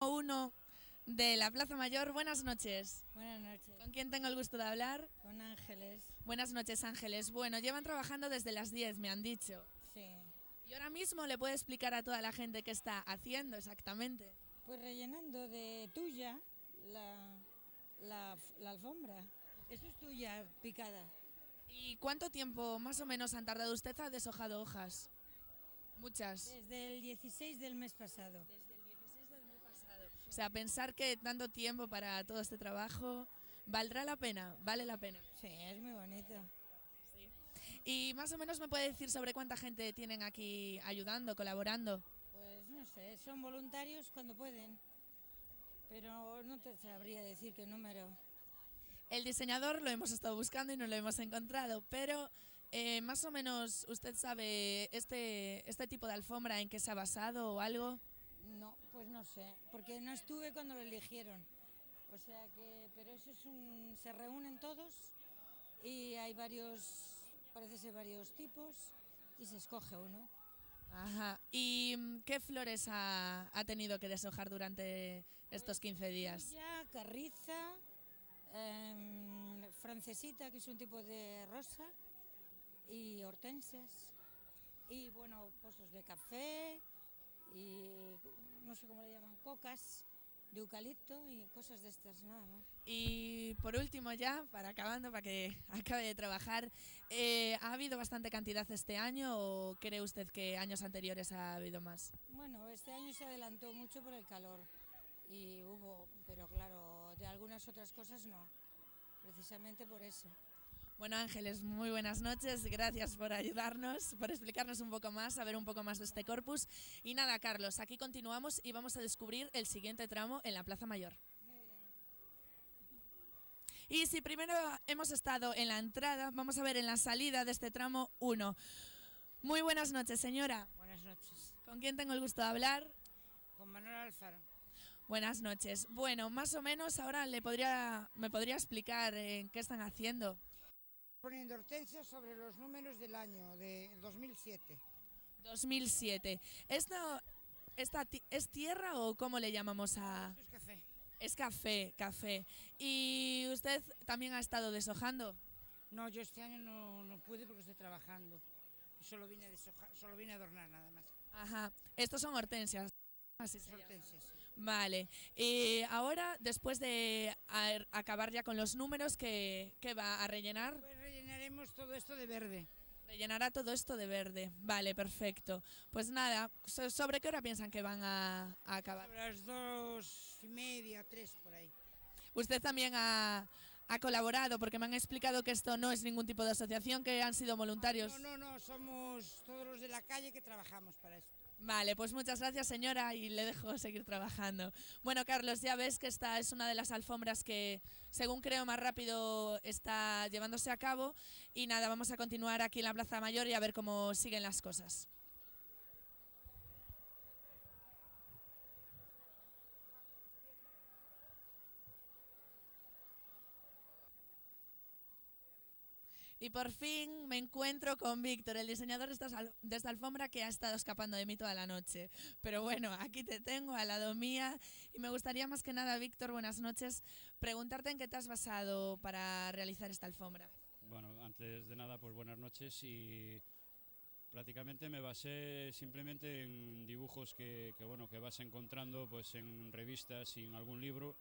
1 de la Plaza Mayor. Buenas noches. Buenas noches. ¿Con quién tengo el gusto de hablar? Con Ángeles. Buenas noches, Ángeles. Bueno, llevan trabajando desde las 10, me han dicho. Sí. Y ahora mismo le puede explicar a toda la gente qué está haciendo exactamente. Pues rellenando de tuya la alfombra. Eso es tuya picada. ¿Y cuánto tiempo más o menos han tardado usted a deshojado hojas? Muchas. Desde el 16 del mes pasado. Desde el 16 del mes pasado. O sea, pensar que dando tiempo para todo este trabajo, ¿valdrá la pena? ¿Vale la pena? Sí, es muy bonito. Sí. Y más o menos me puede decir sobre cuánta gente tienen aquí ayudando, colaborando. Pues no sé, son voluntarios cuando pueden, pero no te sabría decir qué número. El diseñador lo hemos estado buscando y no lo hemos encontrado, pero más o menos usted sabe este tipo de alfombra en qué se ha basado o algo. No, pues no sé, porque no estuve cuando lo eligieron. O sea que, pero eso es se reúnen todos y hay parece ser varios tipos y se escoge uno. Ajá. ¿Y qué flores ha tenido que deshojar durante estos 15 días? Ya, carriza, francesita, que es un tipo de rosa, y hortensias, y bueno, pozos de café, y no sé cómo le llaman, cocas de eucalipto y cosas de estas, nada más. Y por último ya, para que acabe de trabajar, ¿ha habido bastante cantidad este año o cree usted que años anteriores ha habido más? Bueno, este año se adelantó mucho por el calor y pero claro, de algunas otras cosas no, precisamente por eso. Bueno, Ángeles, muy buenas noches. Gracias por ayudarnos, por explicarnos un poco más, saber un poco más de este corpus. Y nada, Carlos, aquí continuamos y vamos a descubrir el siguiente tramo en la Plaza Mayor. Y si primero hemos estado en la entrada, vamos a ver en la salida de este tramo 1. Muy buenas noches, señora. Buenas noches. ¿Con quién tengo el gusto de hablar? Con Manuel Alfaro. Buenas noches. Bueno, más o menos ahora me podría explicar qué están haciendo. Poniendo hortensias sobre los números del año, de 2007. 2007. ¿Esto es tierra o cómo le llamamos a...? Esto es café. Es café. ¿Y usted también ha estado deshojando? No, yo este año no pude porque estoy trabajando. Solo vine a adornar nada más. Ajá. Estos son hortensias. Así se llama. Hortensias. Vale. Y ahora, después de acabar ya con los números, ¿qué va a rellenar? Pues rellenaremos todo esto de verde. Rellenará todo esto de verde. Vale, perfecto. Pues nada, ¿sobre qué hora piensan que van a acabar? Sobre las 2:30, 3 por ahí. Usted también ha colaborado, porque me han explicado que esto no es ningún tipo de asociación, que han sido voluntarios. No, somos todos los de la calle que trabajamos para esto. Vale, pues muchas gracias, señora, y le dejo seguir trabajando. Bueno, Carlos, ya ves que esta es una de las alfombras que, según creo, más rápido está llevándose a cabo. Y nada, vamos a continuar aquí en la Plaza Mayor y a ver cómo siguen las cosas. Y por fin me encuentro con Víctor, el diseñador de esta alfombra que ha estado escapando de mí toda la noche. Pero bueno, aquí te tengo al lado mía y me gustaría más que nada, Víctor, buenas noches, preguntarte en qué te has basado para realizar esta alfombra. Bueno, antes de nada, pues buenas noches y prácticamente me basé simplemente en dibujos que vas encontrando pues en revistas y en algún libro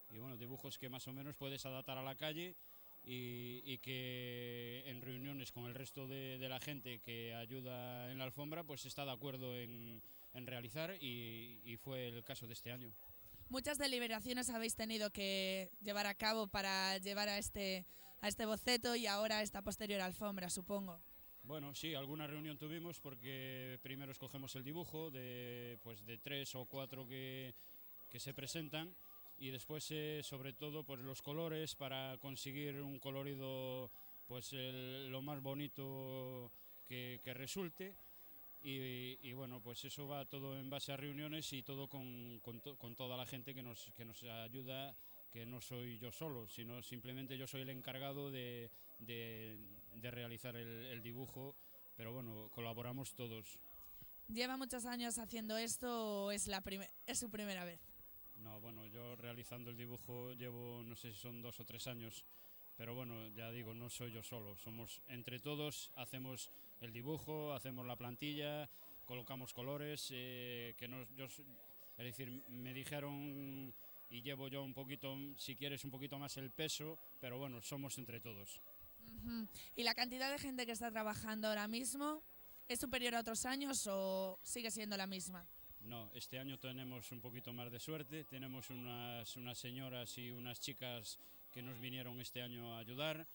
y bueno, dibujos que más o menos puedes adaptar a la calle. Y que en reuniones con el resto de la gente que ayuda en la alfombra pues está de acuerdo en realizar y fue el caso de este año. Muchas deliberaciones habéis tenido que llevar a cabo para llevar a este boceto y ahora a esta posterior alfombra, supongo. Bueno, sí, alguna reunión tuvimos porque primero escogemos el dibujo de 3 o 4 que se presentan. Y después, sobre todo, pues los colores para conseguir un colorido pues lo más bonito que resulte. Y bueno, pues eso va todo en base a reuniones y todo con toda la gente que nos ayuda, que no soy yo solo, sino simplemente yo soy el encargado de realizar el dibujo, pero bueno, colaboramos todos. ¿Lleva muchos años haciendo esto o es su primera vez? No, bueno, yo realizando el dibujo llevo, no sé si son 2 o 3 años, pero bueno, ya digo, no soy yo solo, somos entre todos, hacemos el dibujo, hacemos la plantilla, colocamos colores, es decir, me dijeron y llevo yo un poquito, si quieres, un poquito más el peso, pero bueno, somos entre todos. ¿Y la cantidad de gente que está trabajando ahora mismo es superior a otros años o sigue siendo la misma? No, este año tenemos un poquito más de suerte, tenemos unas señoras y unas chicas que nos vinieron este año a ayudar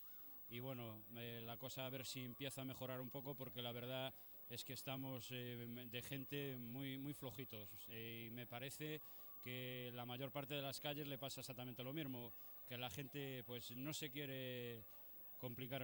y bueno, la cosa a ver si empieza a mejorar un poco porque la verdad es que estamos de gente muy, muy flojitos y me parece que la mayor parte de las calles le pasa exactamente lo mismo, que la gente pues no se quiere complicar,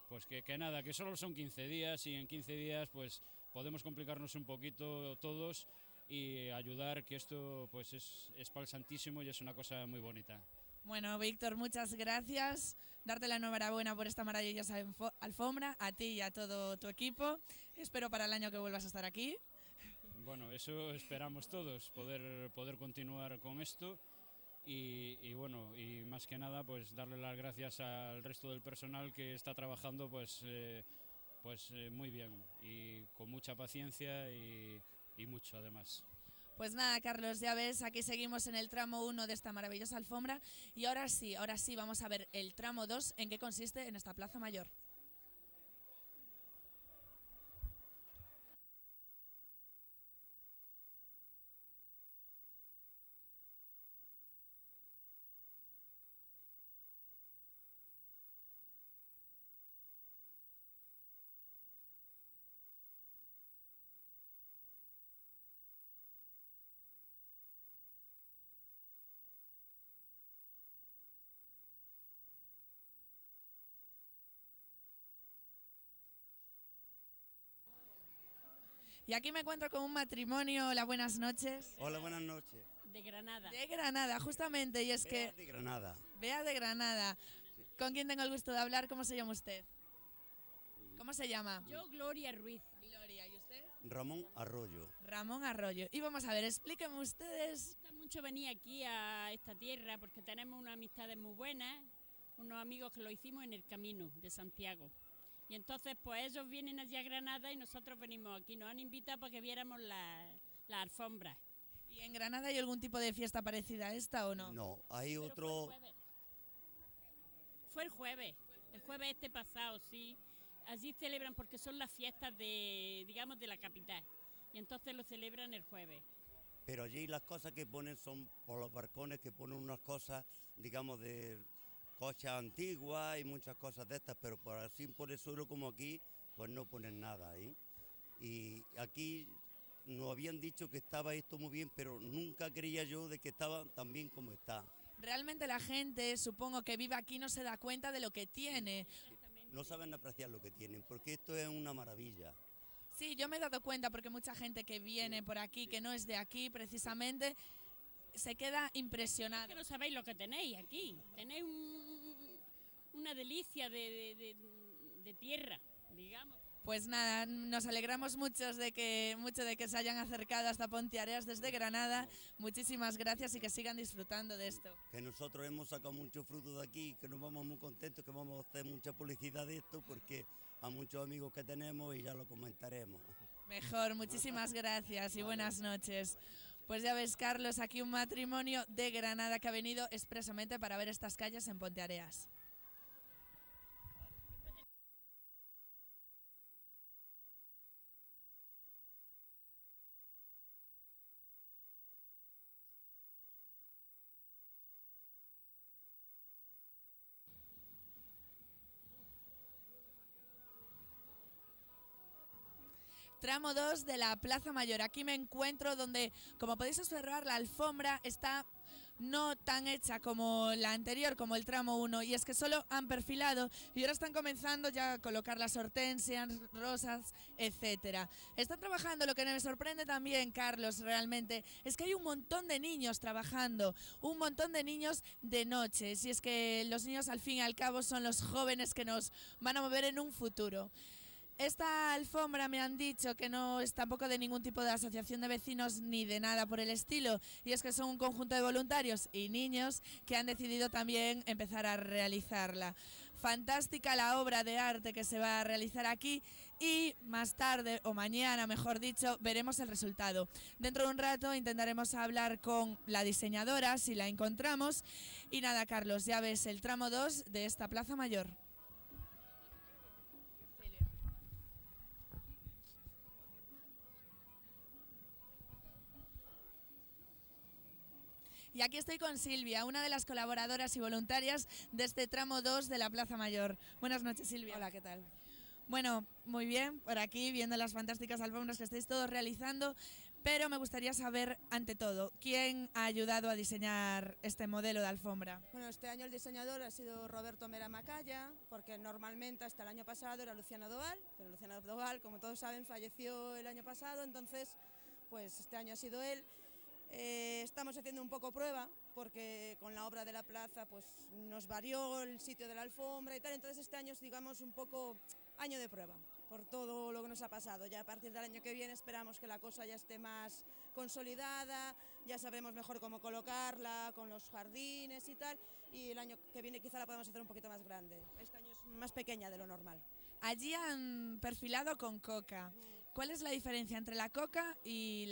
pues que nada, que solo son 15 días y en 15 días pues podemos complicarnos un poquito todos y ayudar, que esto pues es para el Santísimo y es una cosa muy bonita. Bueno, Víctor, muchas gracias. Darte la enhorabuena por esta maravillosa alfombra, a ti y a todo tu equipo. Espero para el año que vuelvas a estar aquí. Bueno, eso esperamos todos, poder continuar con esto y bueno, y más que nada pues darle las gracias al resto del personal que está trabajando pues muy bien y con mucha paciencia y mucho además. Pues nada, Carlos, ya ves, aquí seguimos en el tramo 1 de esta maravillosa alfombra y ahora sí, vamos a ver el tramo 2, en qué consiste en esta Plaza Mayor. Y aquí me encuentro con un matrimonio. Hola, buenas noches. Hola, buenas noches. De Granada. De Granada, justamente, y es que... De Granada. Bea de Granada. ¿Con quién tengo el gusto de hablar? ¿Cómo se llama usted? ¿Cómo se llama? Yo, Gloria Ruiz. Gloria, ¿y usted? Ramón Arroyo. Ramón Arroyo. Y vamos a ver, explíquenme ustedes... Me gusta mucho venir aquí a esta tierra porque tenemos unas amistades muy buenas, unos amigos que lo hicimos en el camino de Santiago. Y entonces pues ellos vienen allí a Granada y nosotros venimos aquí. Nos han invitado para que viéramos la alfombra. ¿Y en Granada hay algún tipo de fiesta parecida a esta o no? No, hay otro... Fue el jueves este pasado, sí. Allí celebran porque son las fiestas digamos, de la capital. Y entonces lo celebran el jueves. Pero allí las cosas que ponen son por los balcones, que ponen unas cosas, digamos, de coches antiguas y muchas cosas de estas, pero por el suelo como aquí, pues no ponen nada ahí. Y aquí nos habían dicho que estaba esto muy bien, pero nunca creía yo de que estaba tan bien como está. Realmente la gente, supongo que vive aquí, no se da cuenta de lo que tiene. No saben apreciar lo que tienen, porque esto es una maravilla. Sí, yo me he dado cuenta porque mucha gente que viene por aquí, que no es de aquí precisamente, se queda impresionada. Es que no sabéis lo que tenéis aquí. Tenéis una delicia de tierra, digamos. Pues nada, nos alegramos mucho de que se hayan acercado hasta Ponteareas desde Granada. Muchísimas gracias y que sigan disfrutando de esto. Que nosotros hemos sacado mucho fruto de aquí, que nos vamos muy contentos, que vamos a hacer mucha publicidad de esto, porque a muchos amigos que tenemos y ya lo comentaremos. Mejor, muchísimas gracias y buenas noches. Pues ya ves, Carlos, aquí un matrimonio de Granada que ha venido expresamente para ver estas calles en Ponteareas. Tramo 2 de la Plaza Mayor. Aquí me encuentro donde, como podéis observar, la alfombra está no tan hecha como la anterior, como el tramo 1, y es que solo han perfilado y ahora están comenzando ya a colocar las hortensias, rosas, etcétera. Están trabajando, lo que me sorprende también, Carlos, realmente, es que hay un montón de niños trabajando, un montón de niños de noche, si es que los niños al fin y al cabo son los jóvenes que nos van a mover en un futuro. Esta alfombra me han dicho que no es tampoco de ningún tipo de asociación de vecinos ni de nada por el estilo, y es que son un conjunto de voluntarios y niños que han decidido también empezar a realizarla. Fantástica la obra de arte que se va a realizar aquí y más tarde, o mañana mejor dicho, veremos el resultado. Dentro de un rato intentaremos hablar con la diseñadora si la encontramos. Y nada, Carlos, ya ves el tramo 2 de esta Plaza Mayor. Y aquí estoy con Silvia, una de las colaboradoras y voluntarias de este tramo 2 de la Plaza Mayor. Buenas noches, Silvia. Hola, ¿qué tal? Bueno, muy bien, por aquí viendo las fantásticas alfombras que estáis todos realizando, pero me gustaría saber, ante todo, ¿quién ha ayudado a diseñar este modelo de alfombra? Bueno, este año el diseñador ha sido Roberto Mera Macaya, porque normalmente hasta el año pasado era Luciano Doval, pero Luciano Doval, como todos saben, falleció el año pasado, entonces pues este año ha sido él. Estamos haciendo un poco prueba porque con la obra de la plaza pues nos varió el sitio de la alfombra y tal, entonces este año es, digamos, un poco año de prueba por todo lo que nos ha pasado. Ya a partir del año que viene esperamos que la cosa ya esté más consolidada, ya sabremos mejor cómo colocarla con los jardines y tal, y el año que viene quizá la podamos hacer un poquito más grande. Este año es más pequeña de lo normal. Allí han perfilado con coca. ¿Cuál es la diferencia entre la coca y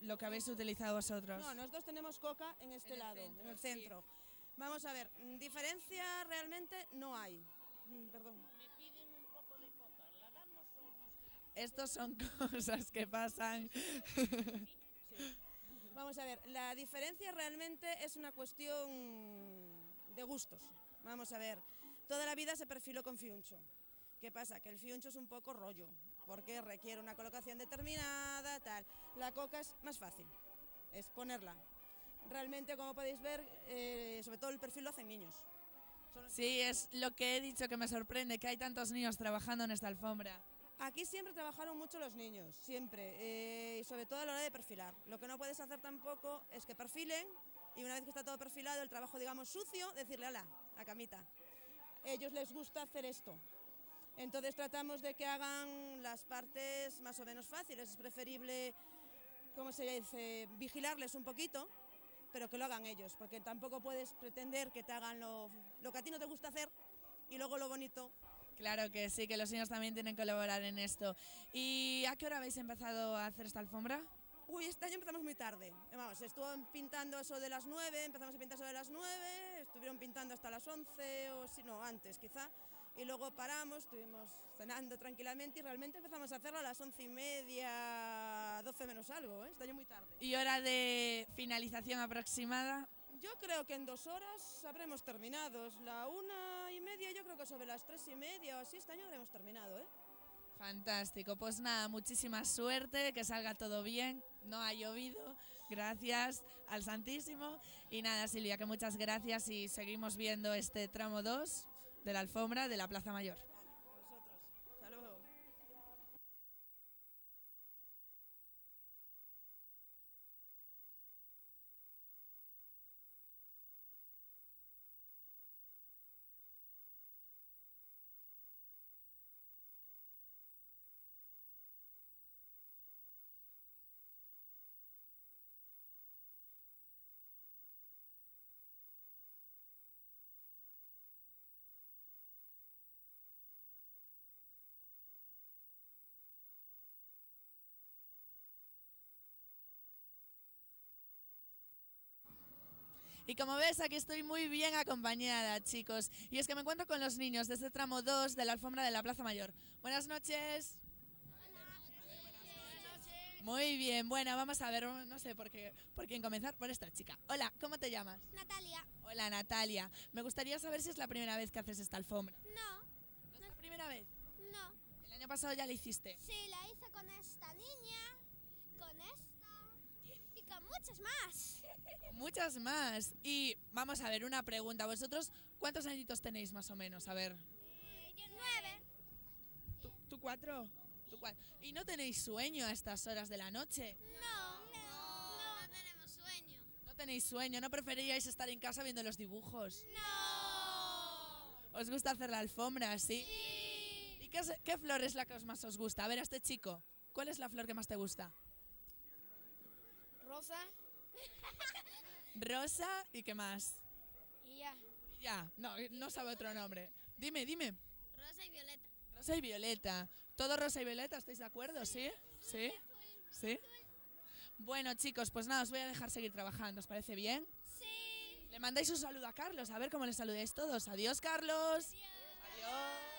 lo que habéis utilizado vosotros? No, nosotros tenemos coca en este lado, en el centro. Sí. Vamos a ver, diferencia realmente no hay. Perdón. Me piden un poco de coca, ¿la damos o nos... Estos son cosas que pasan. Sí. Vamos a ver, la diferencia realmente es una cuestión de gustos. Vamos a ver, toda la vida se perfiló con fiuncho. ¿Qué pasa? Que el fiuncho es un poco rollo, porque requiere una colocación determinada, tal. La coca es más fácil, es ponerla. Realmente, como podéis ver, sobre todo el perfil lo hacen niños. Sí, es lo que he dicho que me sorprende, que hay tantos niños trabajando en esta alfombra. Aquí siempre trabajaron mucho los niños, siempre, y sobre todo a la hora de perfilar. Lo que no puedes hacer tampoco es que perfilen, y una vez que está todo perfilado, el trabajo, digamos, sucio, decirle, ala, a camita. A ellos les gusta hacer esto. Entonces tratamos de que hagan las partes más o menos fáciles. Es preferible, ¿cómo se dice?, vigilarles un poquito, pero que lo hagan ellos, porque tampoco puedes pretender que te hagan lo que a ti no te gusta hacer y luego lo bonito. Claro que sí, que los niños también tienen que colaborar en esto. ¿Y a qué hora habéis empezado a hacer esta alfombra? Uy, este año empezamos muy tarde. Vamos, estuvo pintando eso de las 9, empezamos a pintar sobre las 9, estuvieron pintando hasta las 11, o si no, antes quizá. Y luego paramos, estuvimos cenando tranquilamente y realmente empezamos a hacerlo a las 11:30, 12 menos algo, ¿eh? Este año muy tarde. ¿Y hora de finalización aproximada? Yo creo que en 2 horas habremos terminado. La 1:30, yo creo que sobre las 3:30 o así, este año habremos terminado, ¿eh? Fantástico, pues nada, muchísima suerte, que salga todo bien, no ha llovido, gracias al Santísimo. Y nada, Silvia, que muchas gracias y seguimos viendo este tramo 2 de la alfombra de la Plaza Mayor. Vale, a vosotros. Hasta luego. Y como ves, aquí estoy muy bien acompañada, chicos. Y es que me encuentro con los niños de este tramo 2 de la alfombra de la Plaza Mayor. Buenas noches. Muy bien, bueno, vamos a ver, no sé por quién comenzar, por esta chica. Hola, ¿cómo te llamas? Natalia. Hola, Natalia. Me gustaría saber si es la primera vez que haces esta alfombra. No. ¿No es la primera vez? No. ¿El año pasado ya la hiciste? Sí, la hice con esta niña, con esta y con muchas más. Muchas más. Y vamos a ver, una pregunta. ¿Vosotros cuántos añitos tenéis más o menos? A ver. Yo 9. ¿Tú 4? ¿Tú 4? ¿Y no tenéis sueño a estas horas de la noche? No tenemos sueño. ¿No tenéis sueño? ¿No preferiríais estar en casa viendo los dibujos? No. ¿Os gusta hacer la alfombra, sí? Sí. ¿Y ¿Qué flor es la que más os gusta? A ver, a este chico, ¿cuál es la flor que más te gusta? Rosa. Rosa y qué más. Y ya. Ya, no sabe otro nombre. Dime. Rosa y violeta. Rosa y violeta. ¿Todo rosa y violeta? ¿Estáis de acuerdo? ¿Sí? ¿Sí? ¿Sí? Bueno, chicos, pues nada, os voy a dejar seguir trabajando. ¿Os parece bien? Sí. Le mandáis un saludo a Carlos, a ver cómo le saludáis todos. Adiós, Carlos. Adiós.